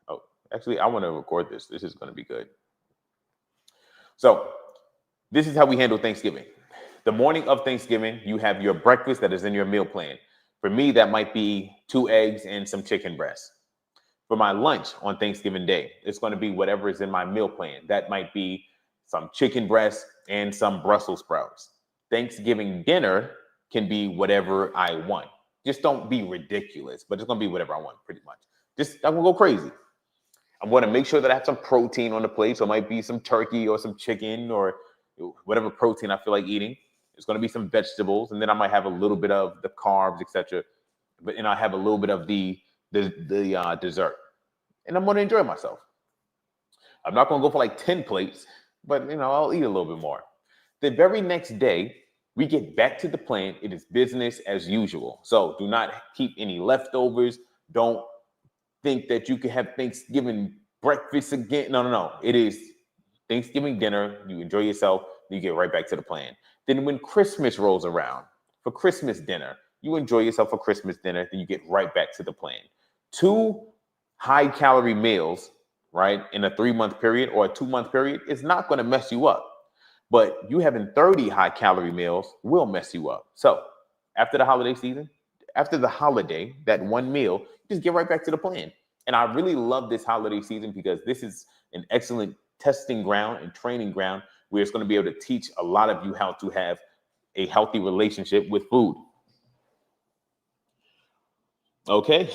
Oh, actually, I want to record this. This is going to be good. So this is how we handle Thanksgiving. The morning of Thanksgiving, you have your breakfast that is in your meal plan. For me, that might be 2 eggs and some chicken breast. For my lunch on Thanksgiving Day, it's going to be whatever is in my meal plan. That might be some chicken breast and some Brussels sprouts. Thanksgiving dinner can be whatever I want. Just don't be ridiculous, but it's going to be whatever I want, pretty much. I'm going to go crazy. I'm going to make sure that I have some protein on the plate. So it might be some turkey or some chicken or whatever protein I feel like eating. It's going to be some vegetables, and then I might have a little bit of the carbs, etc. And I have a little bit of the dessert, and I'm going to enjoy myself. I'm not going to go for like 10 plates, but I'll eat a little bit more. The very next day, we get back to the plan. It is business as usual. So do not keep any leftovers. Don't think that you can have Thanksgiving breakfast again. No. It is Thanksgiving dinner. You enjoy yourself. You get right back to the plan. Then when Christmas rolls around for Christmas dinner, you enjoy yourself for Christmas dinner. Then you get right back to the plan. 2 high-calorie meals, right, in a 3-month period or a 2-month period is not going to mess you up. But you having 30 high-calorie meals will mess you up. So after the holiday season, after the holiday, that one meal, just get right back to the plan. And I really love this holiday season because this is an excellent testing ground and training ground where it's going to be able to teach a lot of you how to have a healthy relationship with food. Okay.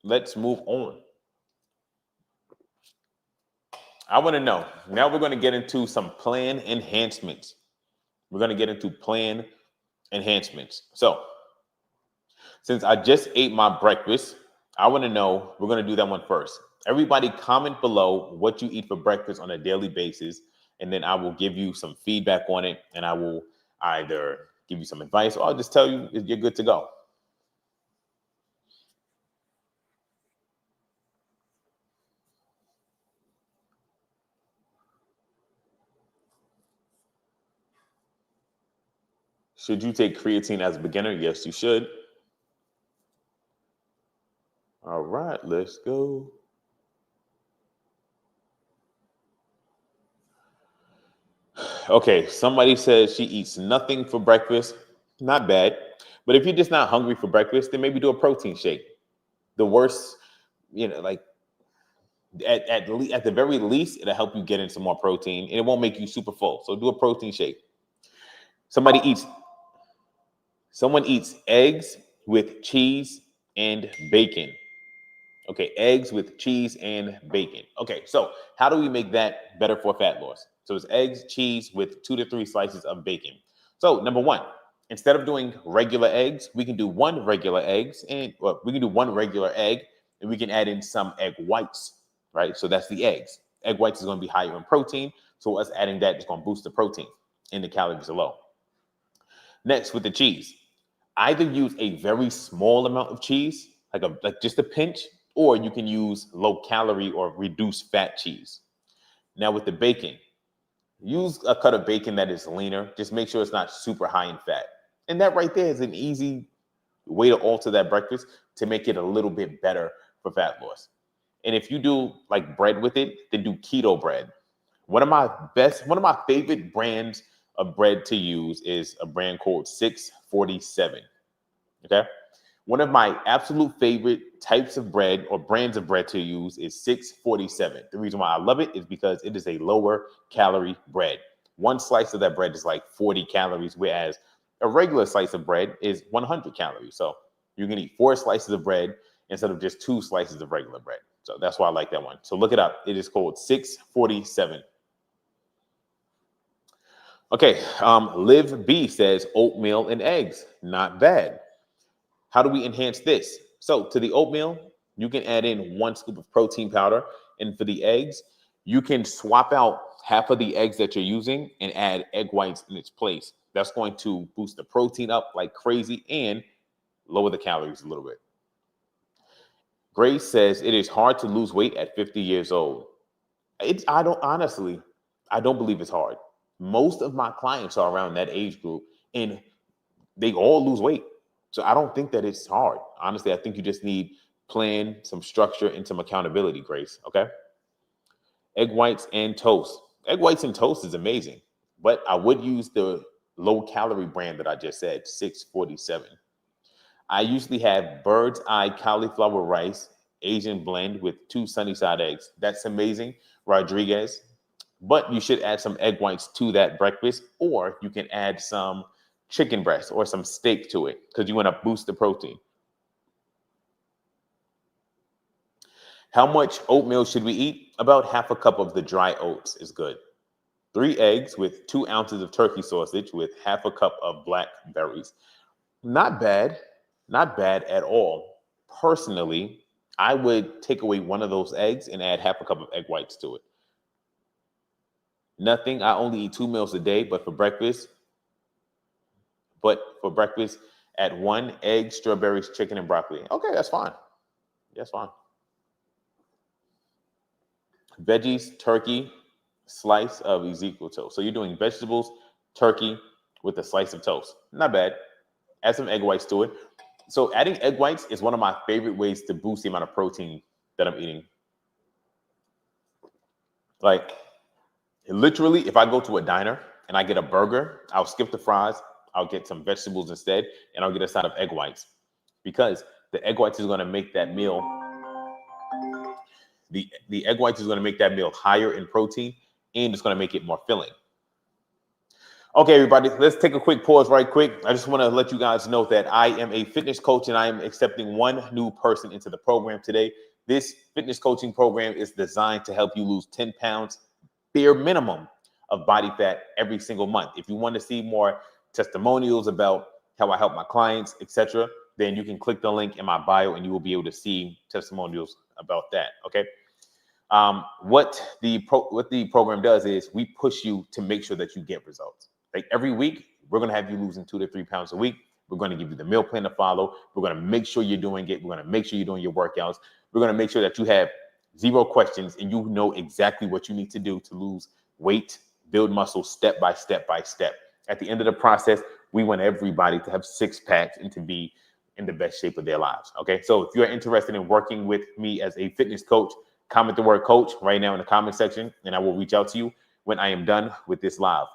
Let's move on. I want to know. Now we're going to get into some plan enhancements. So since I just ate my breakfast, I want to know, we're going to do that one first. Everybody comment below what you eat for breakfast on a daily basis, and then I will give you some feedback on it, and I will either give you some advice or I'll just tell you you're good to go. Should you take creatine as a beginner? Yes, you should. All right, let's go. Okay, somebody says she eats nothing for breakfast. Not bad. But if you're just not hungry for breakfast, then maybe do a protein shake. The worst, like at the very least, it'll help you get in some more protein, and it won't make you super full. So do a protein shake. Someone eats eggs with cheese and bacon. Okay, eggs with cheese and bacon. Okay, so how do we make that better for fat loss? So it's eggs, cheese with 2 to 3 slices of bacon. So number 1, instead of doing regular eggs, we can do 1 regular egg, and we can add in some egg whites, right? So that's the eggs. Egg whites is going to be higher in protein, so us adding that is going to boost the protein, and the calories are low. Next, with the cheese, either use a very small amount of cheese, like just a pinch, or you can use low calorie or reduced fat cheese. Now with the bacon, use a cut of bacon that is leaner. Just make sure it's not super high in fat. And that right there is an easy way to alter that breakfast to make it a little bit better for fat loss. And if you do like bread with it, then do keto bread. One of my favorite brands of bread to use is a brand called 647. Okay. One of my absolute favorite types of bread or brands of bread to use is 647. The reason why I love it is because it is a lower calorie bread. One slice of that bread is like 40 calories, whereas a regular slice of bread is 100 calories. So you can eat 4 slices of bread instead of just 2 slices of regular bread. So that's why I like that one. So look it up. It is called 647. Okay, Liv B says oatmeal and eggs, not bad. How do we enhance this? So to the oatmeal, you can add in 1 scoop of protein powder. And for the eggs, you can swap out half of the eggs that you're using and add egg whites in its place. That's going to boost the protein up like crazy and lower the calories a little bit. Grace says it is hard to lose weight at 50 years old. I don't believe it's hard. Most of my clients are around that age group and they all lose weight. So I don't think that it's hard. Honestly, I think you just need plan, some structure, and some accountability, Grace. Okay. Egg whites and toast. Egg whites and toast is amazing, but I would use the low calorie brand that I just said, 647. I usually have bird's eye cauliflower rice, Asian blend with 2 sunny side eggs. That's amazing, Rodriguez. But you should add some egg whites to that breakfast, or you can add some chicken breast or some steak to it because you want to boost the protein. How much oatmeal should we eat? About half a cup of the dry oats is good. 3 eggs with 2 ounces of turkey sausage with half a cup of black berries. Not bad, not bad at all. Personally, I would take away one of those eggs and add half a cup of egg whites to it. Nothing. I only eat 2 meals a day, but for breakfast, at 1 egg, strawberries, chicken, and broccoli. Okay, that's fine. That's fine. Veggies, turkey, slice of Ezekiel toast. So you're doing vegetables, turkey with a slice of toast. Not bad. Add some egg whites to it. So adding egg whites is one of my favorite ways to boost the amount of protein that I'm eating. Like, literally, if I go to a diner and I get a burger, I'll skip the fries, I'll get some vegetables instead, and I'll get a side of egg whites because the egg whites is going to make that meal, the egg whites is going to make that meal higher in protein and it's going to make it more filling. Okay, everybody, let's take a quick pause right quick. I just want to let you guys know that I am a fitness coach and I am accepting 1 new person into the program today. This fitness coaching program is designed to help you lose 10 pounds, bare minimum, of body fat every single month. If you want to see more testimonials about how I help my clients, etc., then you can click the link in my bio and you will be able to see testimonials about that. Okay. What the program does is we push you to make sure that you get results. Like every week, we're going to have you losing 2 to 3 pounds a week. We're going to give you the meal plan to follow. We're going to make sure you're doing it. We're going to make sure you're doing your workouts. We're going to make sure that you have 0 questions and you know exactly what you need to do to lose weight, build muscle step by step by step. At the end of the process, we want everybody to have 6 packs and to be in the best shape of their lives. Okay. So if you're interested in working with me as a fitness coach, comment the word coach right now in the comment section and I will reach out to you when I am done with this live.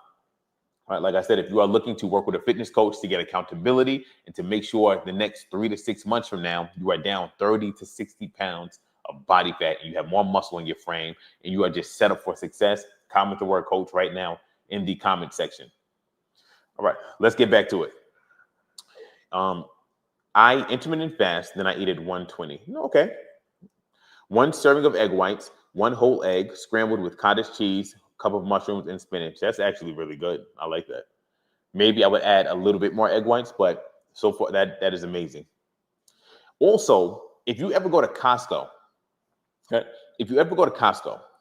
All right, like I said, if you are looking to work with a fitness coach to get accountability and to make sure the next 3 to 6 months from now, you are down 30 to 60 pounds of body fat and you have more muscle in your frame and you are just set up for success, comment the word coach right now in the comment section. All right, let's get back to it. I intermittent fast, then I eat at 120. Okay. 1 serving of egg whites, 1 whole egg scrambled with cottage cheese, cup of mushrooms and spinach. That's actually really good. I like that. Maybe I would add a little bit more egg whites, but so far that is amazing. Also, if you ever go to Costco,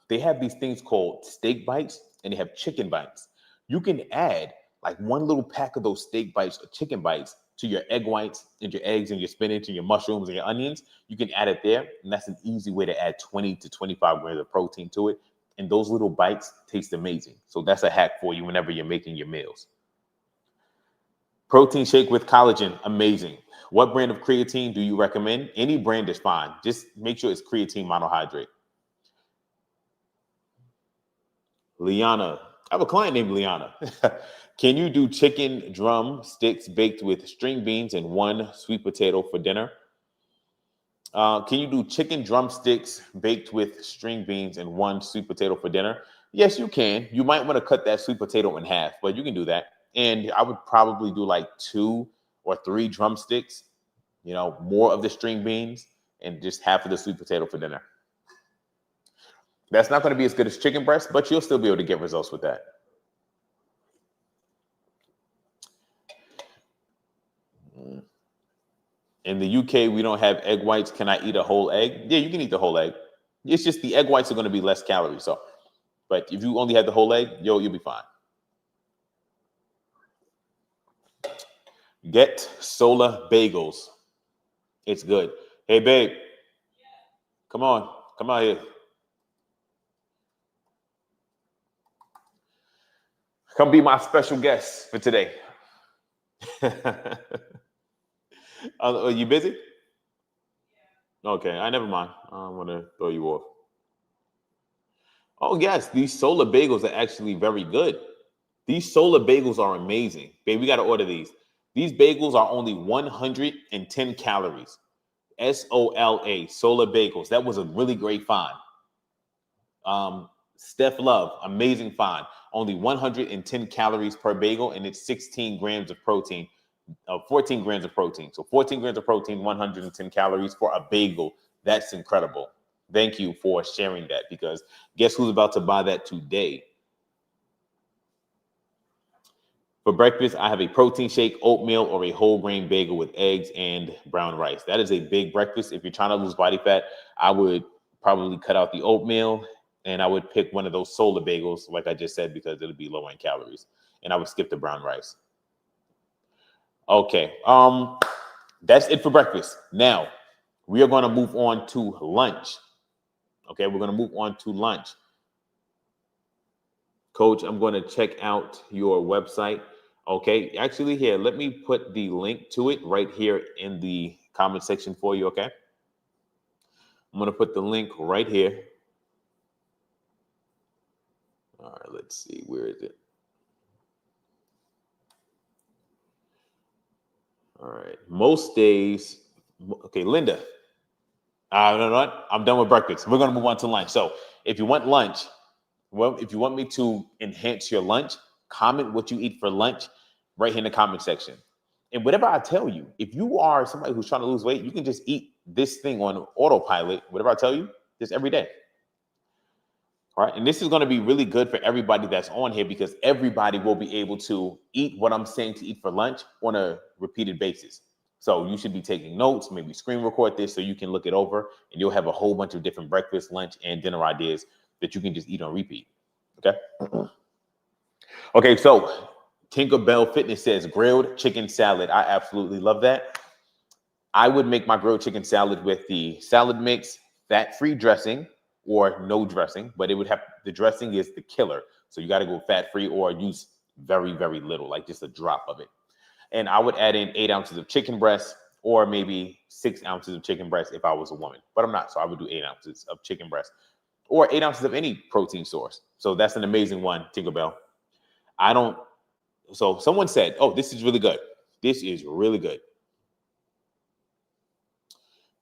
they have these things called steak bites and they have chicken bites. You can add like 1 little pack of those steak bites or chicken bites to your egg whites and your eggs and your spinach and your mushrooms and your onions, you can add it there. And that's an easy way to add 20 to 25 grams of protein to it. And those little bites taste amazing. So that's a hack for you whenever you're making your meals. Protein shake with collagen, amazing. What brand of creatine do you recommend? Any brand is fine. Just make sure it's creatine monohydrate. Liana, I have a client named Liana. Can you do chicken drum sticks baked with string beans and 1 sweet potato for dinner? Can you do chicken drumsticks baked with string beans and 1 sweet potato for dinner? Yes, you can. You might want to cut that sweet potato in half, but you can do that. And I would probably do like 2 or 3 drumsticks, more of the string beans and just half of the sweet potato for dinner. That's not going to be as good as chicken breast, but you'll still be able to get results with that. In the UK, we don't have egg whites. Can I eat a whole egg? Yeah, you can eat the whole egg. It's just the egg whites are going to be less calories. So, but if you only have the whole egg, you'll be fine. Get Sola Bagels. It's good. Hey, babe. Come on. Come out here. Come be my special guest for today. Are you busy? Okay, I never mind. I don't want to throw you off. Oh, yes, these Sola Bagels are actually very good. These Sola Bagels are amazing. Babe, we got to order these. These bagels are only 110 calories. SOLA, Sola Bagels. That was a really great find. Steph Love, amazing find. Only 110 calories per bagel, and it's 16 grams of protein. 14 grams of protein. So 14 grams of protein, 110 calories for a bagel. That's incredible. Thank you for sharing that, because guess who's about to buy that today? For breakfast, I have a protein shake, oatmeal, or a whole grain bagel with eggs and brown rice. That is a big breakfast. If you're trying to lose body fat, I would probably cut out the oatmeal, and I would pick one of those Sola bagels, like I just said, because it'll be low in calories. And I would skip the brown rice. Okay, that's it for breakfast. Now, we are going to move on to lunch. Okay, we're going to move on to lunch. Coach, I'm going to check out your website. Okay, actually here, let me put the link to it right here in the comment section for you, okay? I'm going to put the link right here. All right, let's see, where is it? All right, most days, okay, Linda, no, I'm done with breakfast. We're going to move on to lunch. So if you want lunch, well, if you want me to enhance your lunch, comment what you eat for lunch right here in the comment section. And whatever I tell you, if you are somebody who's trying to lose weight, you can just eat this thing on autopilot, whatever I tell you, just every day. All right. And this is going to be really good for everybody that's on here, because everybody will be able to eat what I'm saying to eat for lunch on a repeated basis. So you should be taking notes, maybe screen record this so you can look it over, and you'll have a whole bunch of different breakfast, lunch, and dinner ideas that you can just eat on repeat. Okay. Okay. So Tinkerbell Fitness says grilled chicken salad. I absolutely love that. I would make my grilled chicken salad with the salad mix, fat-free dressing, or no dressing, but it would have, the dressing is the killer. So you got to go fat-free or use very, very little, like just a drop of it. And I would add in 8 ounces of chicken breast, or maybe 6 ounces of chicken breast if I was a woman, but I'm not. So I would do 8 ounces of chicken breast, or 8 ounces of any protein source. So that's an amazing one, Tinkerbell. So someone said, oh, this is really good. This is really good.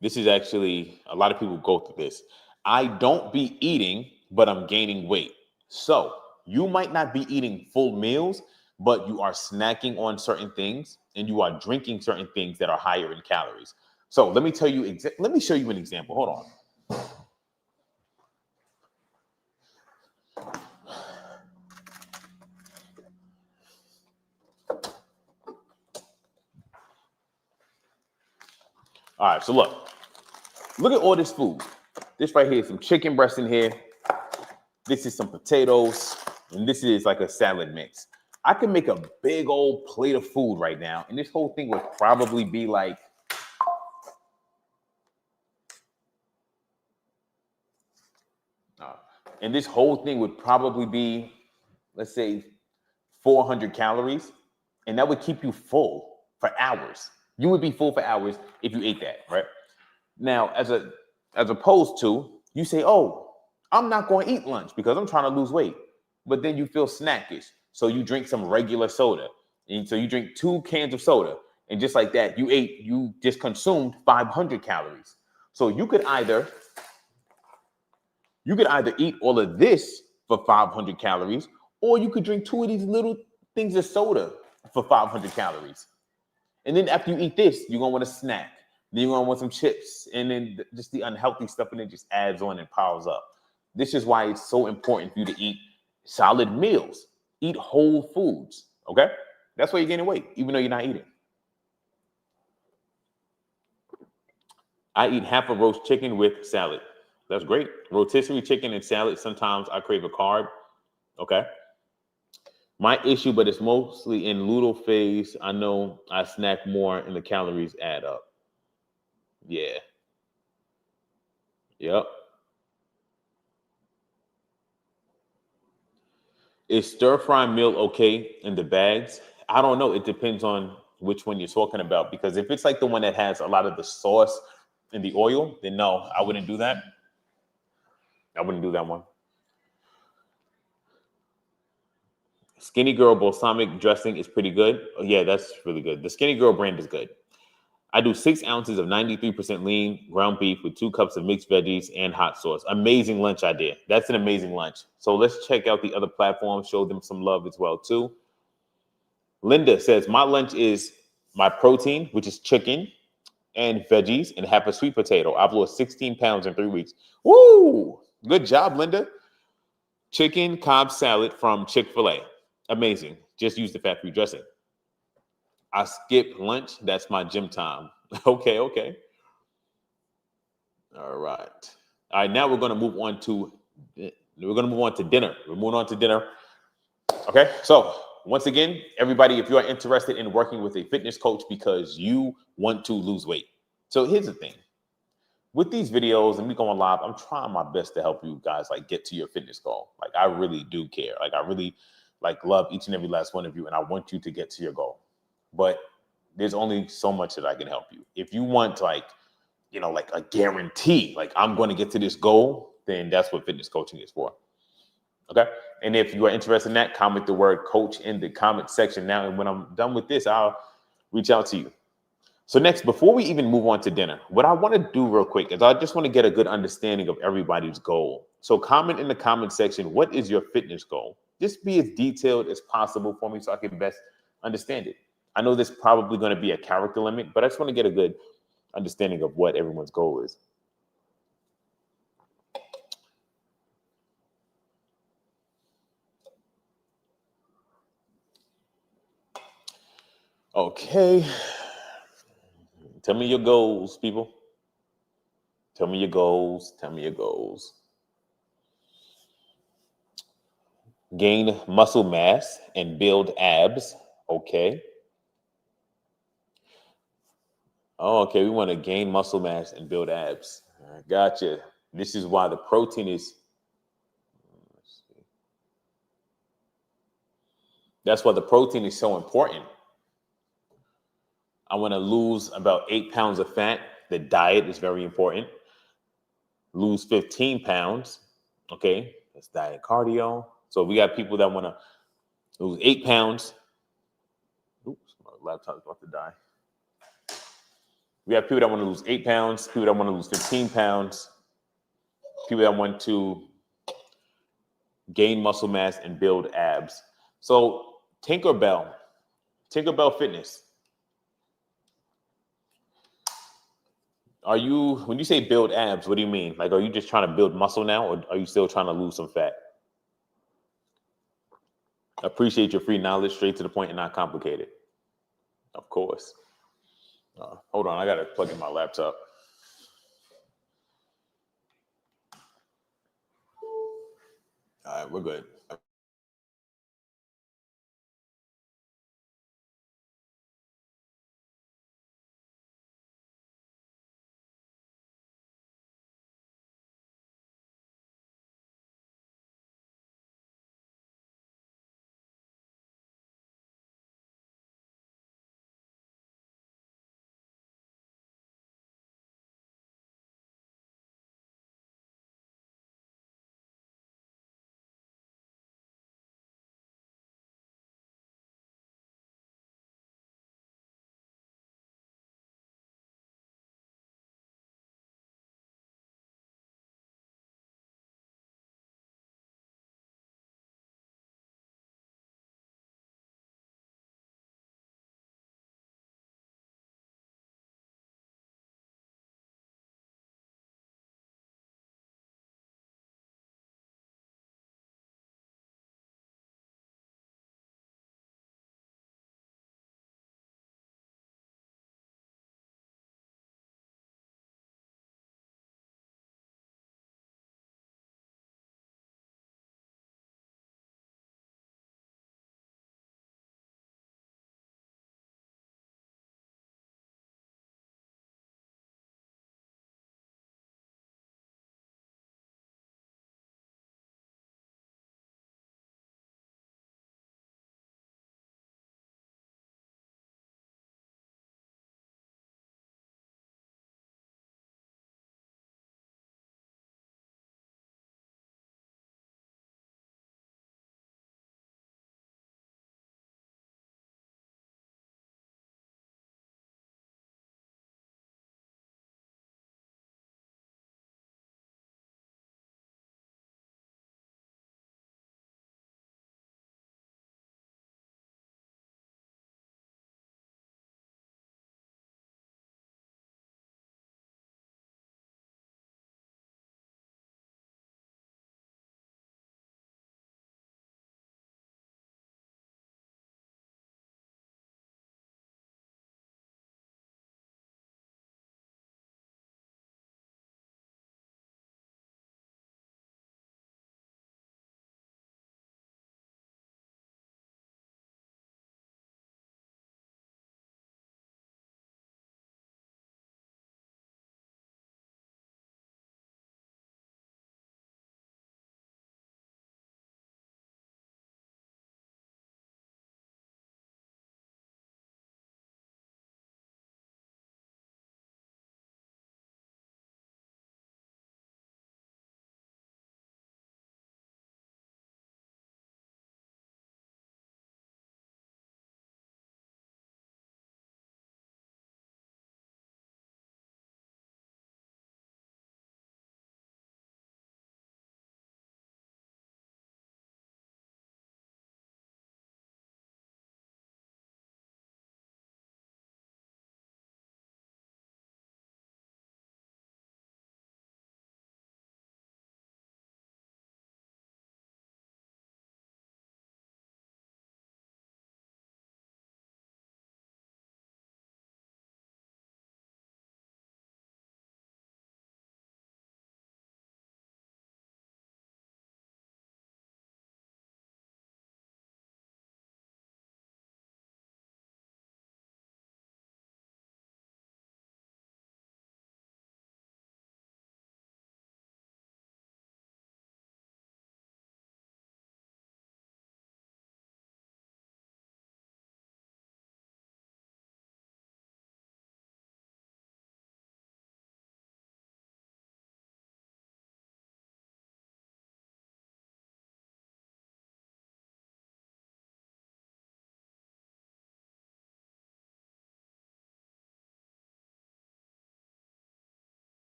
This is actually, a lot of people go through this. I don't be eating, but I'm gaining weight. So you might not be eating full meals, but you are snacking on certain things, and you are drinking certain things that are higher in calories. So let me tell you, let me show you an example. Hold on. All right, so look at all this food. This right here is some chicken breast in here. This is some potatoes, and this is like a salad mix. I could make a big old plate of food right now, and this whole thing would probably be like, and this whole thing would probably be, let's say, 400 calories, and that would keep you full for hours. You would be full for hours if you ate that, right? Now, as opposed to you say, "Oh, I'm not going to eat lunch because I'm trying to lose weight," but then you feel snackish, so you drink some regular soda, and so you drink 2 cans of soda, and just like that, you just consumed 500 calories. So you could either eat all of this for 500 calories, or you could drink 2 of these little things of soda for 500 calories. And then after you eat this, you're gonna want a snack. Then you're gonna want some chips, and then just the unhealthy stuff, and it just adds on and piles up. This is why it's so important for you to eat solid meals, eat whole foods. Okay, that's why you're gaining weight, even though you're not eating. I eat half a roast chicken with salad. That's great. Rotisserie chicken and salad. Sometimes I crave a carb. Okay. My issue, but it's mostly in luteal phase. I know I snack more and the calories add up. Yeah. Yep. Is stir fry meal okay in the bags? I don't know. It depends on which one you're talking about. Because if it's like the one that has a lot of the sauce and the oil, then no, I wouldn't do that. I wouldn't do that one. Skinny Girl balsamic dressing is pretty good. Oh, yeah, that's really good. The Skinny Girl brand is good. I do 6 ounces of 93% lean ground beef with 2 cups of mixed veggies and hot sauce. Amazing lunch idea. That's an amazing lunch. So let's check out the other platforms, show them some love as well too. Linda says, my lunch is my protein, which is chicken and veggies, and half a sweet potato. I've lost 16 pounds in 3 weeks. Woo! Good job, Linda. Chicken Cobb salad from Chick-fil-A. Amazing. Just use the fat-free dressing. I skip lunch. That's my gym time. Okay, okay. All right. All right, now we're going to move on to dinner. We're moving on to dinner. Okay, so once again, everybody, if you are interested in working with a fitness coach because you want to lose weight. So here's the thing. With these videos and me going live, I'm trying my best to help you guys like get to your fitness goal. Like I really do care. Like I really like love each and every last one of you, and I want you to get to your goal. But there's only so much that I can help you. If you want like a guarantee, like I'm going to get to this goal, then that's what fitness coaching is for. Okay. And if you are interested in that, comment the word coach in the comment section now. And when I'm done with this, I'll reach out to you. So next, before we even move on to dinner, what I want to do real quick is I just want to get a good understanding of everybody's goal. So comment in the comment section, what is your fitness goal? Just be as detailed as possible for me so I can best understand it. I know there's probably going to be a character limit, but I just want to get a good understanding of what everyone's goal is. Okay. Tell me your goals, people. Tell me your goals. Tell me your goals. Gain muscle mass and build abs. Okay. Oh, okay. We want to gain muscle mass and build abs. Gotcha. This is why the protein is. That's why the protein is so important. I want to lose about 8 pounds of fat. The diet is very important. Lose 15 pounds. Okay. That's diet cardio. So we got people that want to lose 8 pounds. Oops, my laptop's about to die. We have people that want to lose 8 pounds, people that want to lose 15 pounds, people that want to gain muscle mass and build abs. So Tinkerbell Fitness. When you say build abs, what do you mean? Like, are you just trying to build muscle now, or are you still trying to lose some fat? Appreciate your free knowledge, straight to the point and not complicated. Of course. Hold on, I got to plug in my laptop. All right, we're good.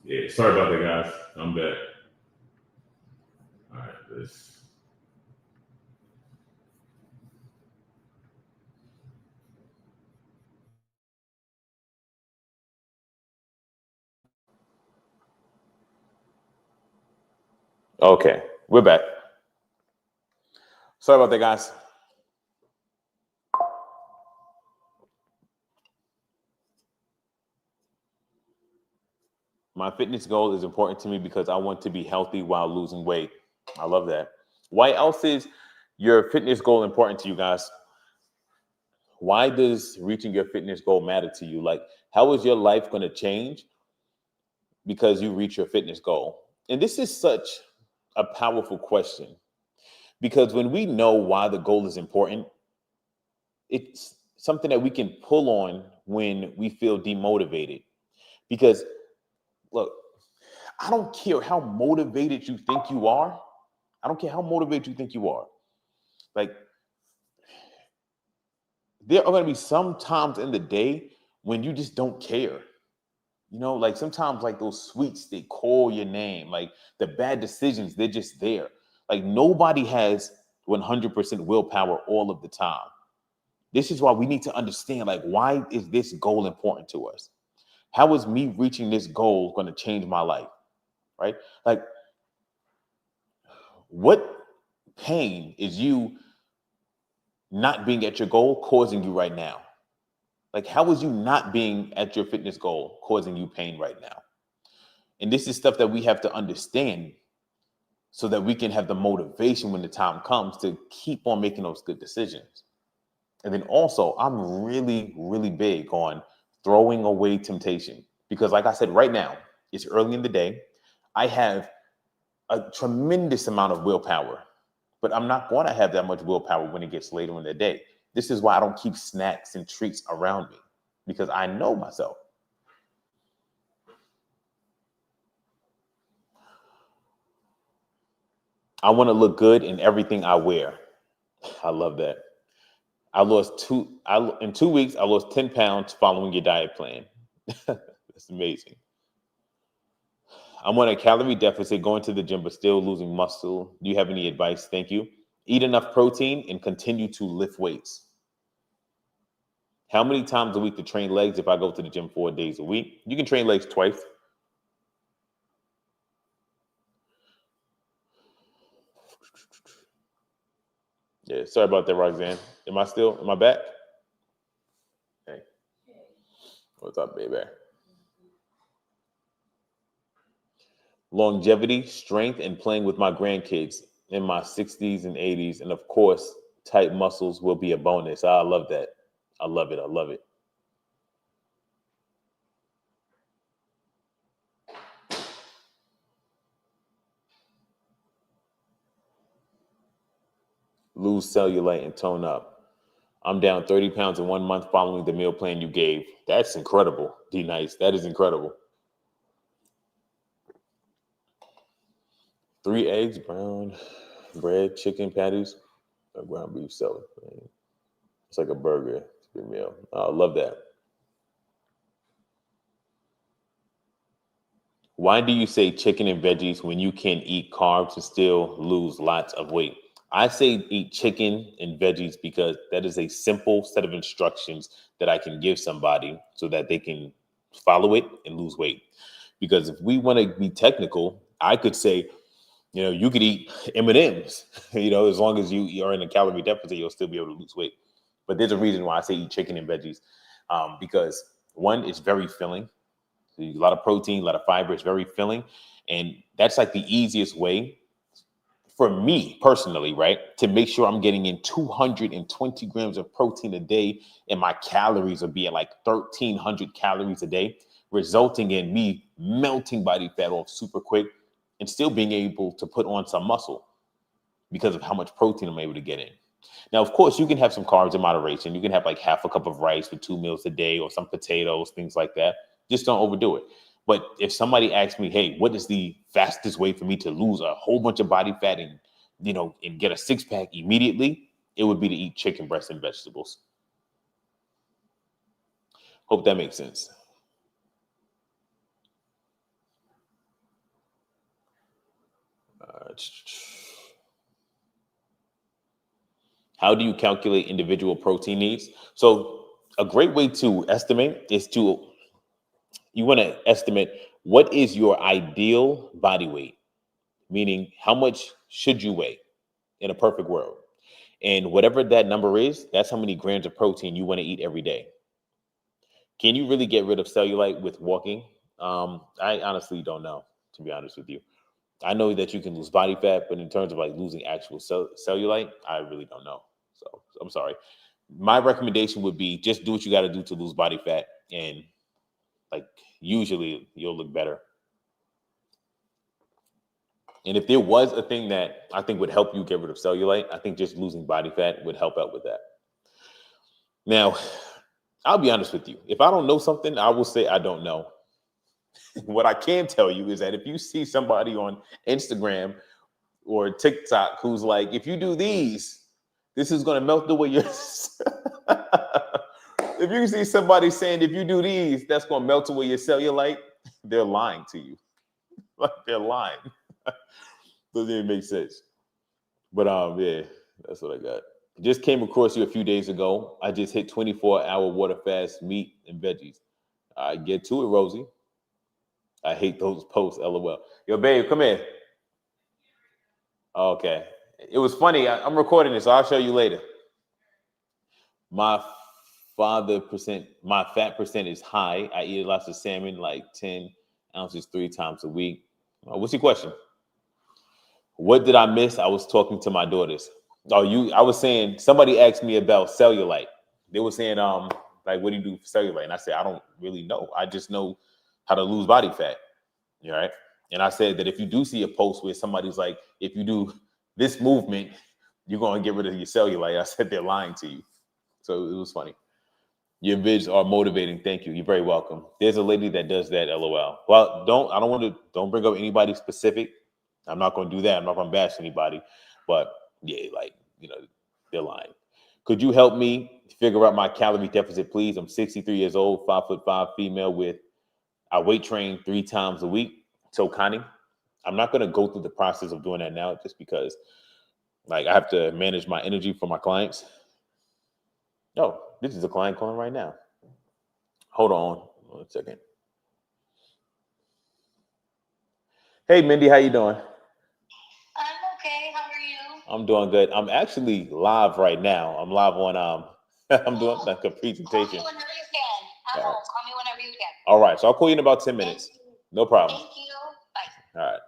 Yeah, sorry about that, guys. I'm back. All right, let's. Okay, we're back. Sorry about that, guys. My fitness goal is important to me because I want to be healthy while losing weight. I love that. Why else is your fitness goal important to you guys? Why does reaching your fitness goal matter to you? Like, how is your life going to change because you reach your fitness goal? And this is such a powerful question because when we know why the goal is important, it's something that we can pull on when we feel demotivated. Because, look, I don't care how motivated you think you are. I don't care how motivated you think you are. Like, there are going to be some times in the day when you just don't care. You know, like sometimes like those sweets, they call your name. Like the bad decisions, they're just there. Like nobody has 100% willpower all of the time. This is why we need to understand, like, why is this goal important to us? How is me reaching this goal going to change my life? Right? Like, what pain is you not being at your goal causing you right now? Like, how is you not being at your fitness goal causing you pain right now? And this is stuff that we have to understand so that we can have the motivation when the time comes to keep on making those good decisions. And then also, I'm really, really big on throwing away temptation because, like I said, right now, it's early in the day. I have a tremendous amount of willpower, but I'm not going to have that much willpower when it gets later in the day. This is why I don't keep snacks and treats around me because I know myself. I want to look good in everything I wear. I love that. In 2 weeks, I lost 10 pounds following your diet plan. That's amazing. I'm on a calorie deficit going to the gym, but still losing muscle. Do you have any advice? Thank you. Eat enough protein and continue to lift weights. How many times a week to train legs if I go to the gym 4 days a week? You can train legs twice. Yeah, sorry about that, Roxanne. Am I back? Hey, what's up, baby? Longevity, strength, and playing with my grandkids in my 60s and 80s. And of course, tight muscles will be a bonus. I love that. I love it. I love it. Lose cellulite and tone up. I'm down 30 pounds in 1 month following the meal plan you gave. That's incredible. D Nice. That is incredible. 3 eggs, brown bread, chicken patties, a ground beef salad. It's like a burger. It's a good meal. I love that. Why do you say chicken and veggies when you can eat carbs and still lose lots of weight? I say eat chicken and veggies because that is a simple set of instructions that I can give somebody so that they can follow it and lose weight. Because if we want to be technical, I could say, you could eat M&Ms, as long as you are in a calorie deficit, you'll still be able to lose weight. But there's a reason why I say eat chicken and veggies, because one, it's very filling. So a lot of protein, a lot of fiber. It's very filling. And that's like the easiest way for me personally, right? To make sure I'm getting in 220 grams of protein a day and my calories will be at like 1,300 calories a day, resulting in me melting body fat off super quick and still being able to put on some muscle because of how much protein I'm able to get in. Now, of course, you can have some carbs in moderation. You can have like half a cup of rice with 2 meals a day or some potatoes, things like that. Just don't overdo it. But if somebody asks me, hey, what is the fastest way for me to lose a whole bunch of body fat and get a six pack immediately, it would be to eat chicken breast and vegetables. Hope that makes sense. How do you calculate individual protein needs? So a great way to estimate is you want to estimate what is your ideal body weight, meaning how much should you weigh in a perfect world. And whatever that number is, that's how many grams of protein you want to eat every day. Can you really get rid of cellulite with walking? I honestly don't know, to be honest with you. I know that you can lose body fat, but in terms of like losing actual cellulite, I really don't know. So I'm sorry. My recommendation would be just do what you got to do to lose body fat, and like usually you'll look better. And if there was a thing that I think would help you get rid of cellulite, I think just losing body fat would help out with that. Now, I'll be honest with you. If I don't know something, I will say I don't know. What I can tell you is that if you see somebody on Instagram or TikTok who's like, if you do these, this is going to melt away your... If you see somebody saying, if you do these, that's going to melt away your cellulite, they're lying to you. Like they're lying. Doesn't even make sense. But yeah, that's what I got. Just came across you a few days ago. I just hit 24-hour water fast, meat and veggies. I get to it, Rosie. I hate those posts, LOL. Yo, babe, come here. Okay. It was funny. I'm recording this, so I'll show you later. My fat percent is high. I eat lots of salmon, like 10 ounces 3 times a week. What's your question? What did I miss? I was talking to my daughters. I was saying, somebody asked me about cellulite. They were saying, like, what do you do for cellulite? And I said, I don't really know. I just know how to lose body fat. All right. And I said that if you do see a post where somebody's like, if you do this movement, you're going to get rid of your cellulite. I said, they're lying to you. So it was funny. Your vids are motivating. Thank you. You're very welcome. There's a lady that does that, LOL. Well, don't bring up anybody specific. I'm not going to do that. I'm not going to bash anybody. But yeah, like, they're lying. Could you help me figure out my calorie deficit, please? I'm 63 years old, 5'5" female I weight train 3 times a week. So Connie, I'm not going to go through the process of doing that now just because like I have to manage my energy for my clients. Oh, this is a client calling right now. Hold on 1 second. Hey, Mindy, how you doing? I'm okay. How are you? I'm doing good. I'm actually live right now. I'm live on I'm doing like a presentation. Call me whenever you can. I'm home. Call me whenever you can. All right. So I'll call you in about 10 minutes. No problem. Thank you. Bye. All right.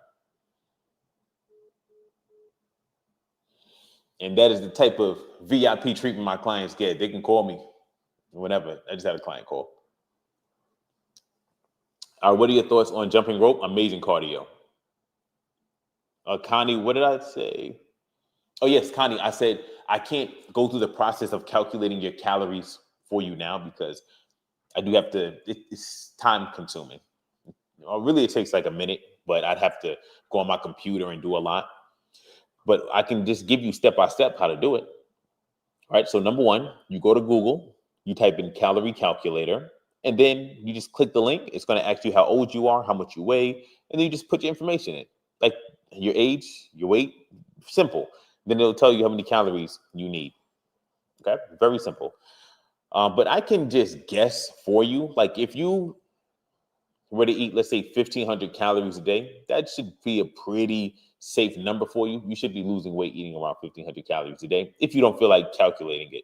And that is the type of VIP treatment my clients get. They can call me whenever. I just had a client call. All right. What are your thoughts on jumping rope? Amazing cardio. Connie, what did I say? Oh, yes, Connie, I said I can't go through the process of calculating your calories for you now because I do have to, it's time consuming. Really, it takes like a minute, but I'd have to go on my computer and do a lot. But I can just give you step-by-step how to do it. All right, so number one, you go to Google, you type in calorie calculator, and then you just click the link. It's going to ask you how old you are, how much you weigh, and then you just put your information in, like your age, your weight, simple. Then it'll tell you how many calories you need. Okay, very simple. But I can just guess for you, like if you were to eat, let's say 1,500 calories a day, that should be a pretty safe number for you. You should be losing weight eating around 1,500 calories a day if you don't feel like calculating it.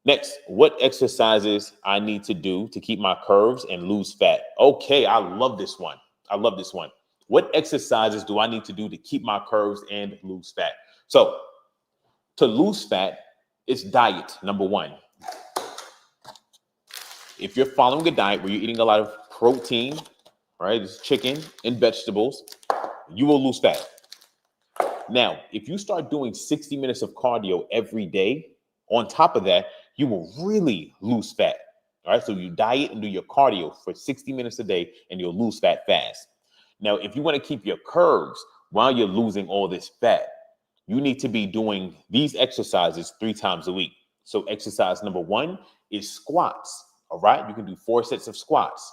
Next, what exercises I need to do to keep my curves and lose fat? Okay, I love this one. What exercises do I need to do to keep my curves and lose fat? So to lose fat, it's diet, number one. If you're following a diet where you're eating a lot of protein, right, it's chicken and vegetables, you will lose fat. Now, if you start doing 60 minutes of cardio every day, on top of that, you will really lose fat. All right, so you diet and do your cardio for 60 minutes a day and you'll lose fat fast. Now, if you want to keep your curves while you're losing all this fat, you need to be doing these exercises 3 times a week. So exercise number one is squats. All right, you can do 4 sets of squats.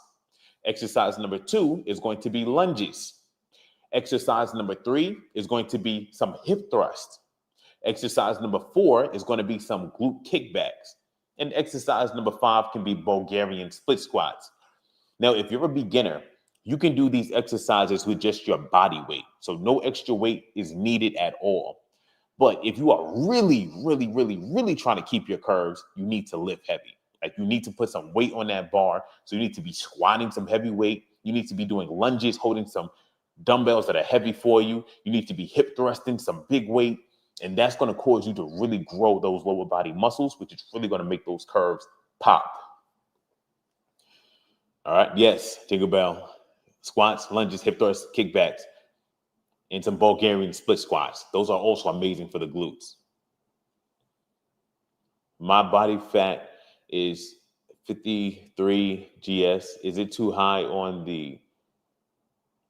Exercise number 2 is going to be lunges. Exercise number 3 is going to be some hip thrust. Exercise number 4 is going to be some glute kickbacks. And exercise number 5 can be Bulgarian split squats. Now, if you're a beginner, you can do these exercises with just your body weight. So no extra weight is needed at all. But if you are really, really, really, really trying to keep your curves, you need to lift heavy. Like you need to put some weight on that bar. So you need to be squatting some heavy weight. You need to be doing lunges, holding some dumbbells that are heavy for you. You need to be hip thrusting some big weight. And that's going to cause you to really grow those lower body muscles, which is really going to make those curves pop. All right. Yes. Jingle bell. Squats, lunges, hip thrusts, kickbacks, and some Bulgarian split squats. Those are also amazing for the glutes. My body fat is 53 GS. Is it too high on the...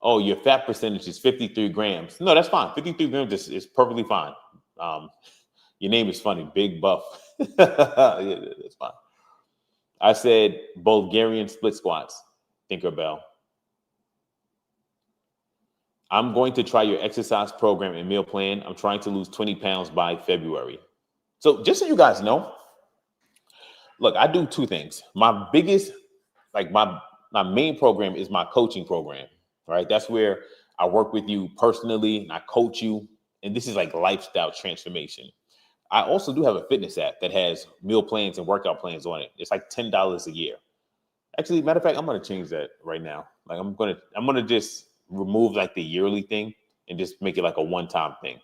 Oh, your fat percentage is 53 grams. No, that's fine. 53 grams is perfectly fine. Your name is funny. Big Buff. Yeah, that's fine. I said Bulgarian split squats. Tinkerbell. I'm going to try your exercise program and meal plan. I'm trying to lose 20 pounds by February. So just so you guys know, look, I do 2 things. My biggest, like my main program is my coaching program, right? That's where I work with you personally and I coach you. And this is like lifestyle transformation. I also do have a fitness app that has meal plans and workout plans on it. It's like $10 a year. Actually, matter of fact, I'm going to change that right now. Like I'm going to just remove like the yearly thing and just make it like a one-time thing.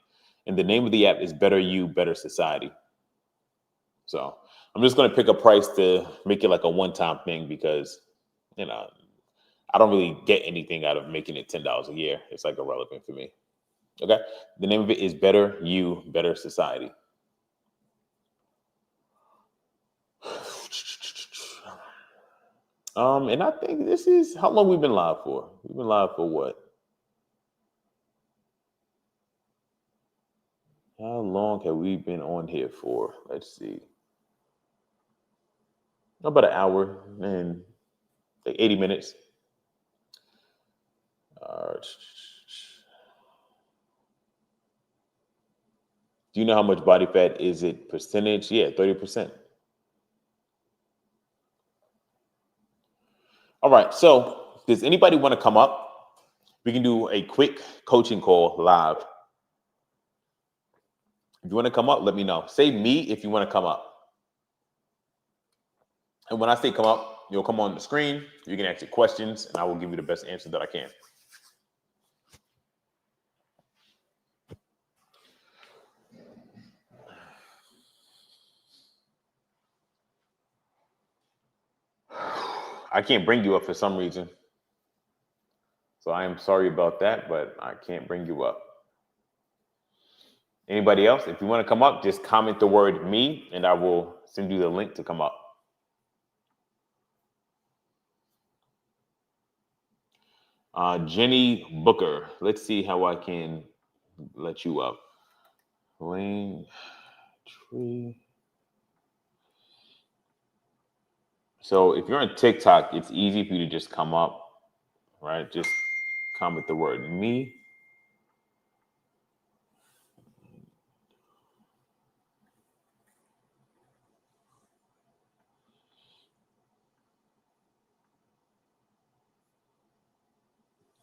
And the name of the app is Better You, Better Society. So I'm just going to pick a price to make it like a one-time thing because, you know, I don't really get anything out of making it $10 a year. It's like irrelevant for me. Okay. The name of it is Better You, Better Society. And I think this is how long we've been live for. We've been live for what? How long have we been on here for? Let's see. About an hour and like 80 minutes. Do you know how much body fat is it percentage? Yeah, 30%. All right. So does anybody want to come up? We can do a quick coaching call live. If you want to come up, let me know. Say me if you want to come up. And when I say come up, you'll come on the screen. You can ask your questions, and I will give you the best answer that I can. I can't bring you up for some reason. So I am sorry about that, but I can't bring you up. Anybody else? If you want to come up, just comment the word me, and I will send you the link to come up. Jenny Booker. Let's see how I can let you up. Lane Tree. So if you're on TikTok, it's easy for you to just come up, right? Just comment the word me.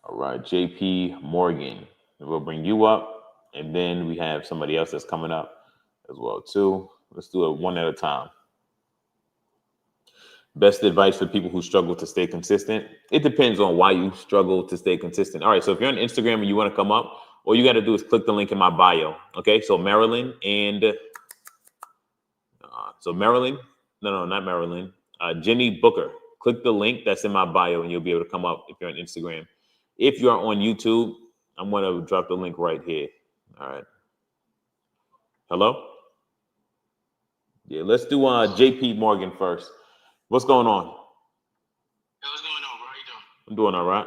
All right, JP Morgan. We'll bring you up, and then we have somebody else that's coming up as well too. Let's do it one at a time. Best advice for people who struggle to stay consistent. It depends on why you struggle to stay consistent. All right, so if you're on Instagram and you want to come up, all you got to do is click the link in my bio. Okay, so Marilyn and not Marilyn. Jenny Booker. Click the link that's in my bio, and you'll be able to come up if you're on Instagram. If you're on YouTube, I'm going to drop the link right here. All right. Hello? Yeah, let's do JP Morgan first. What's going on? Hey, what's going on, bro? How you doing? I'm doing all right.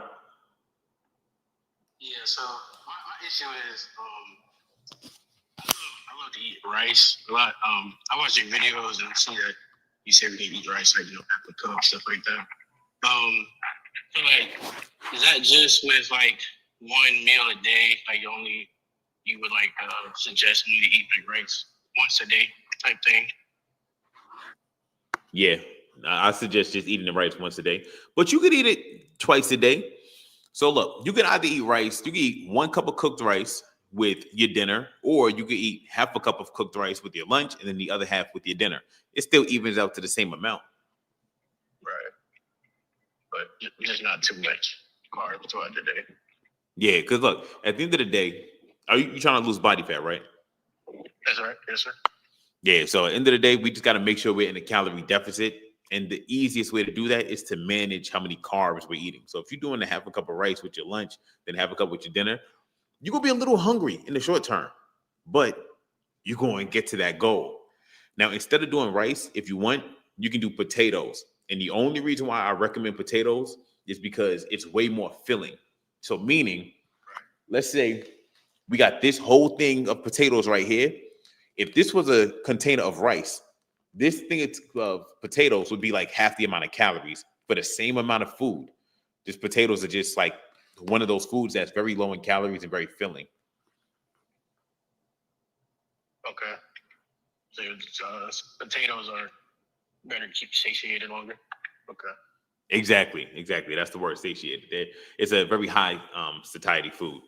Yeah, so my issue is I love to eat rice a lot. I watch your videos and I see that you say we can eat rice, like, Africa, stuff like that. So like, is that just with like one meal a day, like you would like suggest me to eat like rice once a day type thing. Yeah, I suggest just eating the rice once a day, but you could eat it twice a day. So look, you can either eat rice, you can eat 1 cup of cooked rice with your dinner, or you could eat half a cup of cooked rice with your lunch and then the other half with your dinner. It still evens out to the same amount. Right. But just not too much carbs throughout the day. Yeah, because look, at the end of the day, are you trying to lose body fat, right? That's right. Yes, sir. Yeah, so at the end of the day, we just got to make sure we're in a calorie deficit. And the easiest way to do that is to manage how many carbs we're eating. So if you're doing a half a cup of rice with your lunch, then half a cup with your dinner, you're going to be a little hungry in the short term, but you're going to get to that goal. Now, instead of doing rice, if you want, you can do potatoes. And the only reason why I recommend potatoes is because it's way more filling. So meaning, let's say we got this whole thing of potatoes right here. If this was a container of rice, this thing of potatoes would be like half the amount of calories for the same amount of food. Just potatoes are just like one of those foods that's very low in calories and very filling. Okay. So potatoes are better to keep satiated longer. Okay. Exactly. That's the word, satiated. It's a very high satiety food.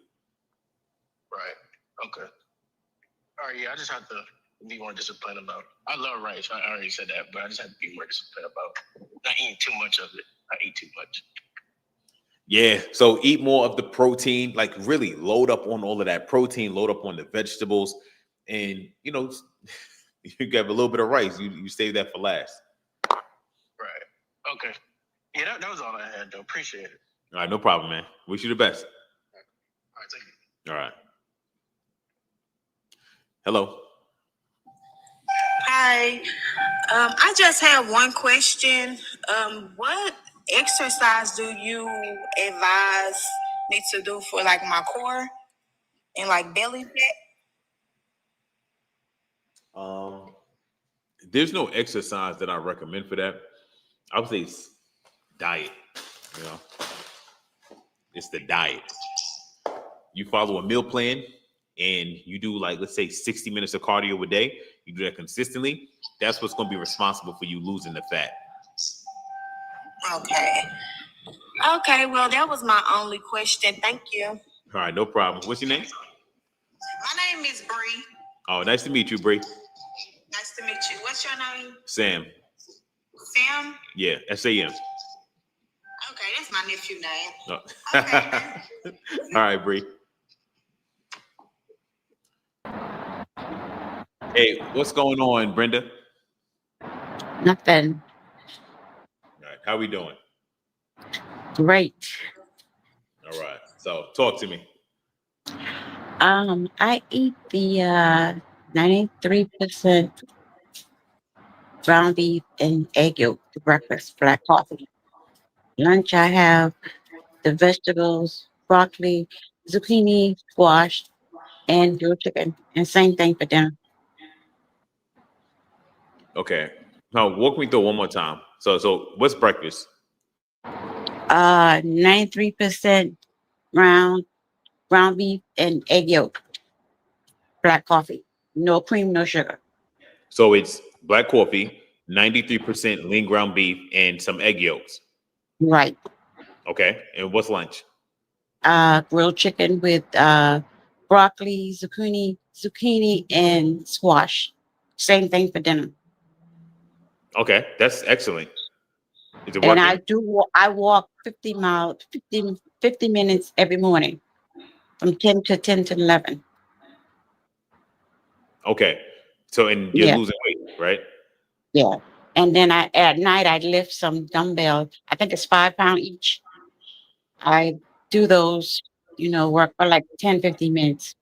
Right. Okay. All right. Yeah, I just have to be more disciplined about. I love rice. I already said that, but I just have to be more disciplined about not eating too much of it. I eat too much. Yeah. So eat more of the protein. Like really load up on all of that protein. Load up on the vegetables, and you grab a little bit of rice. You save that for last. Right. Okay. Yeah, that was all I had, though. Appreciate it. All right, no problem, man. Wish you the best. All right, thank you. All right. Hello. Hi. I just have one question. What exercise do you advise me to do for like my core and like belly fat? There's no exercise that I recommend for that. I would say it's diet. It's the diet. You follow a meal plan and you do like, let's say 60 minutes of cardio a day. You do that consistently. That's what's going to be responsible for you losing the fat. Okay. Well, that was my only question. Thank you. All right, no problem. What's your name? My name is Bree. Oh, nice to meet you, Bree. Nice to meet you. What's your name? Sam. Sam? Yeah, SAM. Okay, that's my nephew name. Oh. Okay. All right, Bree. Hey, what's going on, Brenda? Nothing. All right, how we doing? Great. All right, so talk to me. I eat the 93% ground beef and egg yolk for breakfast, black coffee. Lunch, I have the vegetables, broccoli, zucchini, squash, and grilled chicken. And same thing for dinner. Okay. Now walk me through one more time. So what's breakfast? 93% ground beef and egg yolk, black coffee. No cream, no sugar. So it's black coffee, 93% lean ground beef, and some egg yolks. Right. Okay. And what's lunch? Grilled chicken with broccoli, zucchini, and squash. Same thing for dinner. Okay, that's excellent. Is it And working? I walk 50 minutes every morning from 10 to 11. Okay. So and you're Yeah, losing weight, right? yeah. And then at night I lift some dumbbells. I think it's 5 pounds each. I do those, work for like 10-15 minutes.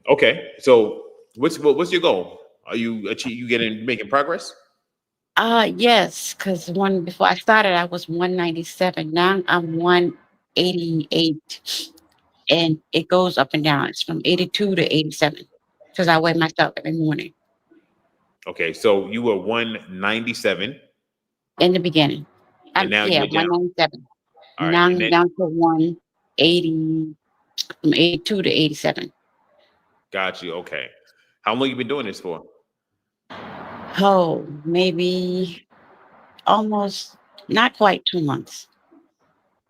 Okay. So what's your goal? Are you making progress? Yes, because before I started I was 197. Now I'm 188. And it goes up and down. It's from 82 to 87 because I weigh myself every morning Okay, so you were 197 in the beginning. and now Yeah, you're down. 197. All right, Now and I'm then down to 180, from 82 to 87. got you. Okay, how long you been doing this for? Oh, maybe almost not quite 2 months.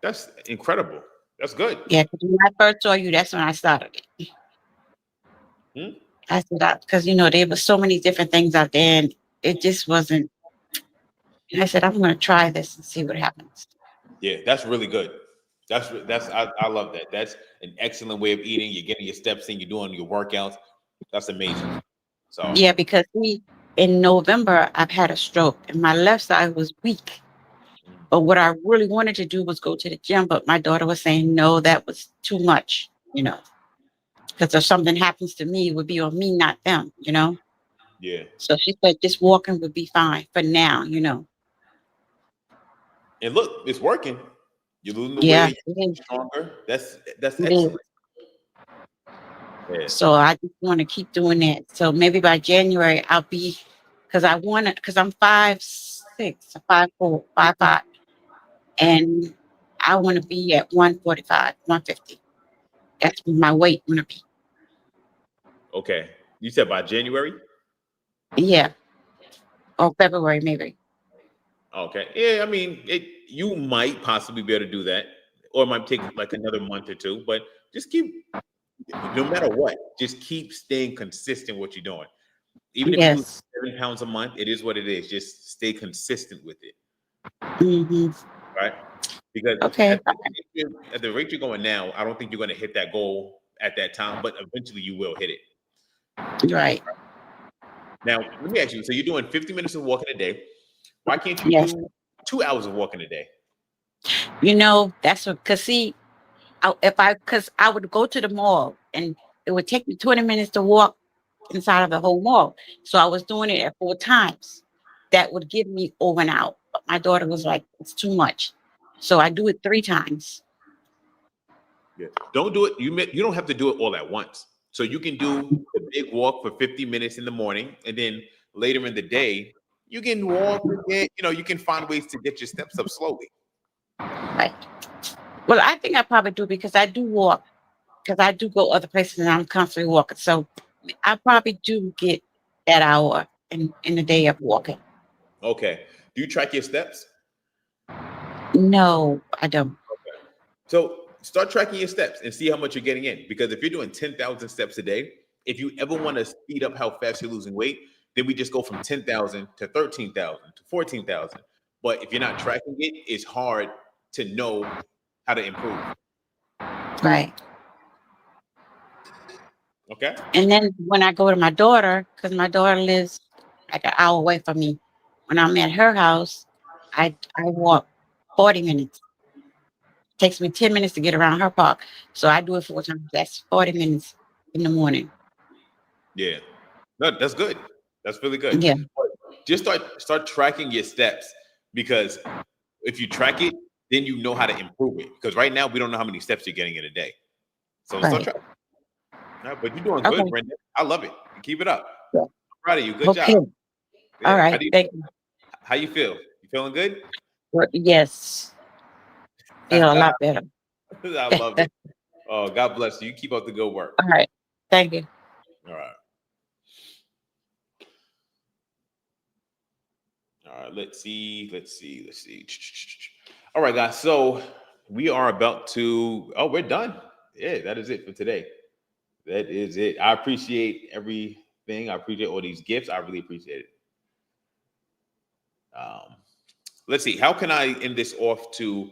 That's incredible. That's good. Yeah, because when I first saw you, that's when I started it. Hmm? I said that because there were so many different things out there, and it just wasn't. And I said I'm going to try this and see what happens. Yeah, that's really good. I love that. That's an excellent way of eating. You're getting your steps in. You're doing your workouts. That's amazing. So Yeah, because in November I've had a stroke, and my left side was weak. But what I really wanted to do was go to the gym, but my daughter was saying no, that was too much. Because if something happens to me, it would be on me, not them. yeah, So she said just walking would be fine for now. and look, it's working. You're losing the Yeah, weight, it you're is. stronger. That's It is. excellent. Yeah. So I just want to keep doing that. So maybe by January I'll be, because I'm 5'6", 5'4", 5'5", and I want to be at 145, 150. That's my weight want to be. Okay. You said by January. Yeah, or February maybe. Okay. Yeah, I mean, you might possibly be able to do that, or it might take like another month or two. But just keep, no matter what, just keep staying consistent with what you're doing. Even if you lose Yes. 7 pounds a month, it is what it is. Just stay consistent with it, Hmm. right? Because Okay. at the rate you're going now, I don't think you're going to hit that goal at that time, but eventually you will hit it. Right. Now, let me ask you. So you're doing 50 minutes of walking a day. Why can't you Yes. do 2 hours of walking a day? That's what, because see, because I would go to the mall and it would take me 20 minutes to walk inside of the whole mall. So I was doing it at 4 times. That would give me over an hour. But my daughter was like, it's too much. So I do it 3 times. Yeah. Don't do it. You don't have to do it all at once. So you can do the big walk for 50 minutes in the morning, and then later in the day, you can walk again. You can find ways to get your steps up slowly. Right. Well, I think I probably do because I do walk, because I do go other places and I'm constantly walking. So I probably do get that hour in the day of walking. Okay. Do you track your steps? No, I don't. So start tracking your steps and see how much you're getting in. Because if you're doing 10,000 steps a day, if you ever want to speed up how fast you're losing weight, then we just go from 10,000 to 13,000 to 14,000. But if you're not tracking it, it's hard to know how to improve. Right. Okay. And then when I go to my daughter, because my daughter lives like an hour away from me, when I'm at her house, I walk 40 minutes. Takes me 10 minutes to get around her park. So I do it 4 times. That's 40 minutes in the morning. Yeah. No, that's good. That's really good. Yeah. Just start tracking your steps, because if you track it, then you know how to improve it. Because right now we don't know how many steps you're getting in a day. So start Right. tracking. No, but you're doing good, Okay. Brenda. I love it. Keep it up. Yeah. I'm proud of you. Good Okay. job. All Yeah. right. Thank you. How you feel? You feeling good? Yes. Feel a I lot better. love it. Oh, God bless you. You keep up the good work. All right. Thank you. All right. All right. Let's see. All right, guys. So we are about to. Oh, we're done. Yeah, that is it for today. That is it. I appreciate everything. I appreciate all these gifts. I really appreciate it. Let's see. How can I end this off to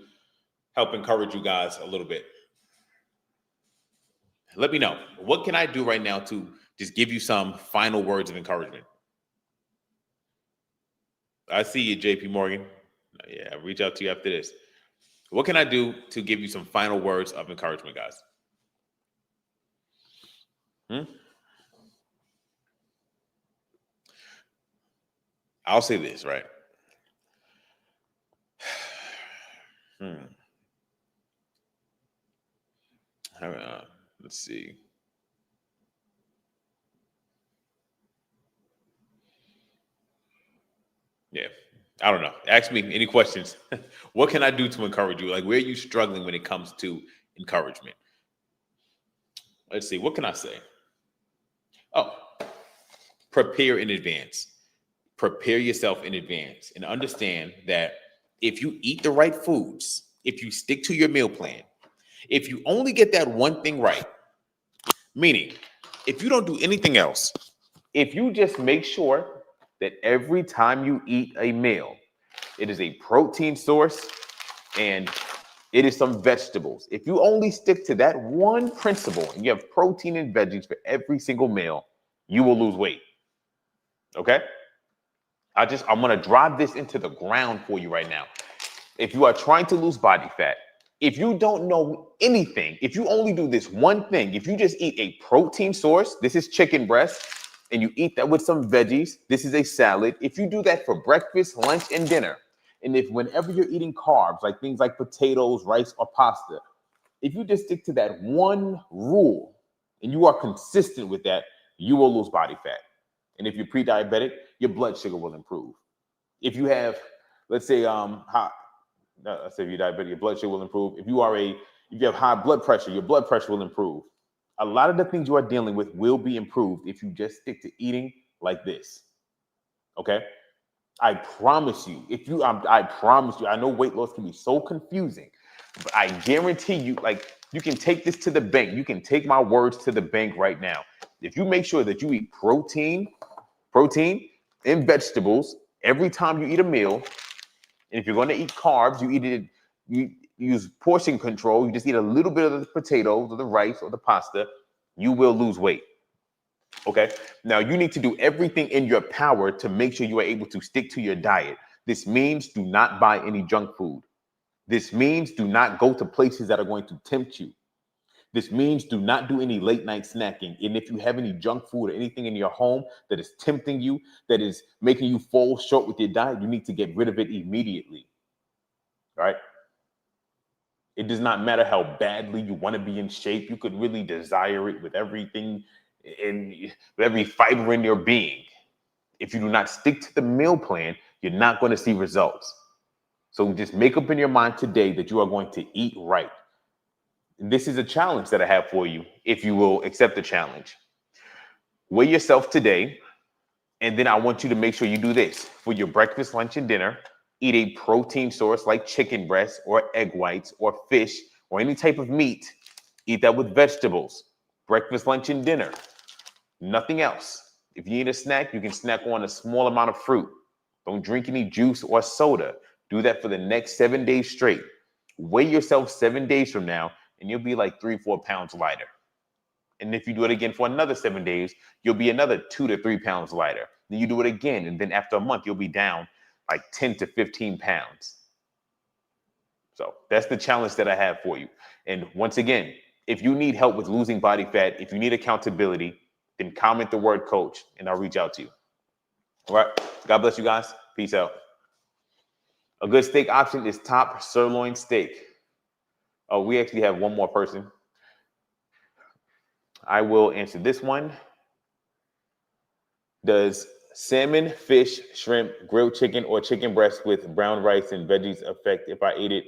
help encourage you guys a little bit? Let me know. What can I do right now to just give you some final words of encouragement? I see you, JP Morgan. Yeah, I'll reach out to you after this. What can I do to give you some final words of encouragement, guys? I'll say this, right? Let's see. Yeah, I don't know. Ask me any questions. What can I do to encourage you? Like, where are you struggling when it comes to encouragement? Let's see. What can I say? Oh, prepare in advance. Prepare yourself in advance and understand that if you eat the right foods, if you stick to your meal plan, if you only get that one thing right, meaning if you don't do anything else, if you just make sure that every time you eat a meal, it is a protein source and it is some vegetables. If you only stick to that one principle and you have protein and veggies for every single meal, you will lose weight. Okay? I'm going to drive this into the ground for you right now. If you are trying to lose body fat, if you don't know anything, if you only do this one thing, if you just eat a protein source, this is chicken breast, and you eat that with some veggies, this is a salad. If you do that for breakfast, lunch, and dinner, and if whenever you're eating carbs, like things like potatoes, rice, or pasta, if you just stick to that one rule and you are consistent with that, you will lose body fat. And if you're pre-diabetic, your blood sugar will improve. If you have, let's say, if you're diabetic, your blood sugar will improve. If you have high blood pressure, your blood pressure will improve. A lot of the things you are dealing with will be improved if you just stick to eating like this. Okay? I promise you, I promise you, I know weight loss can be so confusing, but I guarantee you, like, you can take this to the bank. You can take my words to the bank right now. If you make sure that you eat protein and vegetables every time you eat a meal, and if you're going to eat carbs, you use portion control. You just eat a little bit of the potatoes or the rice or the pasta, you will lose weight. Okay. Now you need to do everything in your power to make sure you are able to stick to your diet. This means do not buy any junk food. This means do not go to places that are going to tempt you. This means do not do any late night snacking. And if you have any junk food or anything in your home that is tempting you, that is making you fall short with your diet, you need to get rid of it immediately. All right? It does not matter how badly you want to be in shape. You could really desire it with everything with every fiber in your being. If you do not stick to the meal plan, you're not going to see results. So just make up in your mind today that you are going to eat right. This is a challenge that I have for you, if you will accept the challenge. Weigh yourself today, and then I want you to make sure you do this. For your breakfast, lunch, and dinner, eat a protein source like chicken breast or egg whites or fish or any type of meat. Eat that with vegetables. Breakfast, lunch, and dinner. Nothing else. If you need a snack, you can snack on a small amount of fruit. Don't drink any juice or soda. Do that for the next 7 days straight. Weigh yourself 7 days from now, and you'll be like 3-4 pounds lighter. And if you do it again for another 7 days, you'll be another 2 to 3 pounds lighter. Then you do it again, and then after a month, you'll be down like 10 to 15 pounds. So that's the challenge that I have for you. And once again, if you need help with losing body fat, if you need accountability, then comment the word coach, and I'll reach out to you. All right. God bless you guys. Peace out. A good steak option is top sirloin steak. Oh, we actually have one more person. I will answer this one. Does salmon, fish, shrimp, grilled chicken, or chicken breast with brown rice and veggies affect if I ate it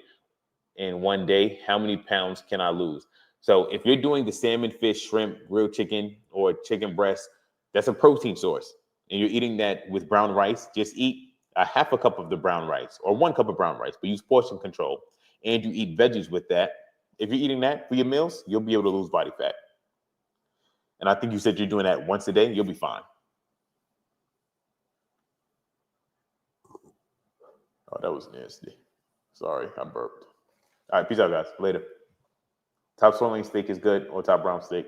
in one day? How many pounds can I lose? So if you're doing the salmon, fish, shrimp, grilled chicken, or chicken breast, that's a protein source. And you're eating that with brown rice, just eat a half a cup of the brown rice or 1 cup of brown rice, but use portion control. And you eat veggies with that. If you're eating that for your meals, you'll be able to lose body fat. And I think you said you're doing that once a day, you'll be fine. Oh, that was nasty. Sorry, I burped. All right, peace out, guys. Later. Top sirloin steak is good or top brown steak?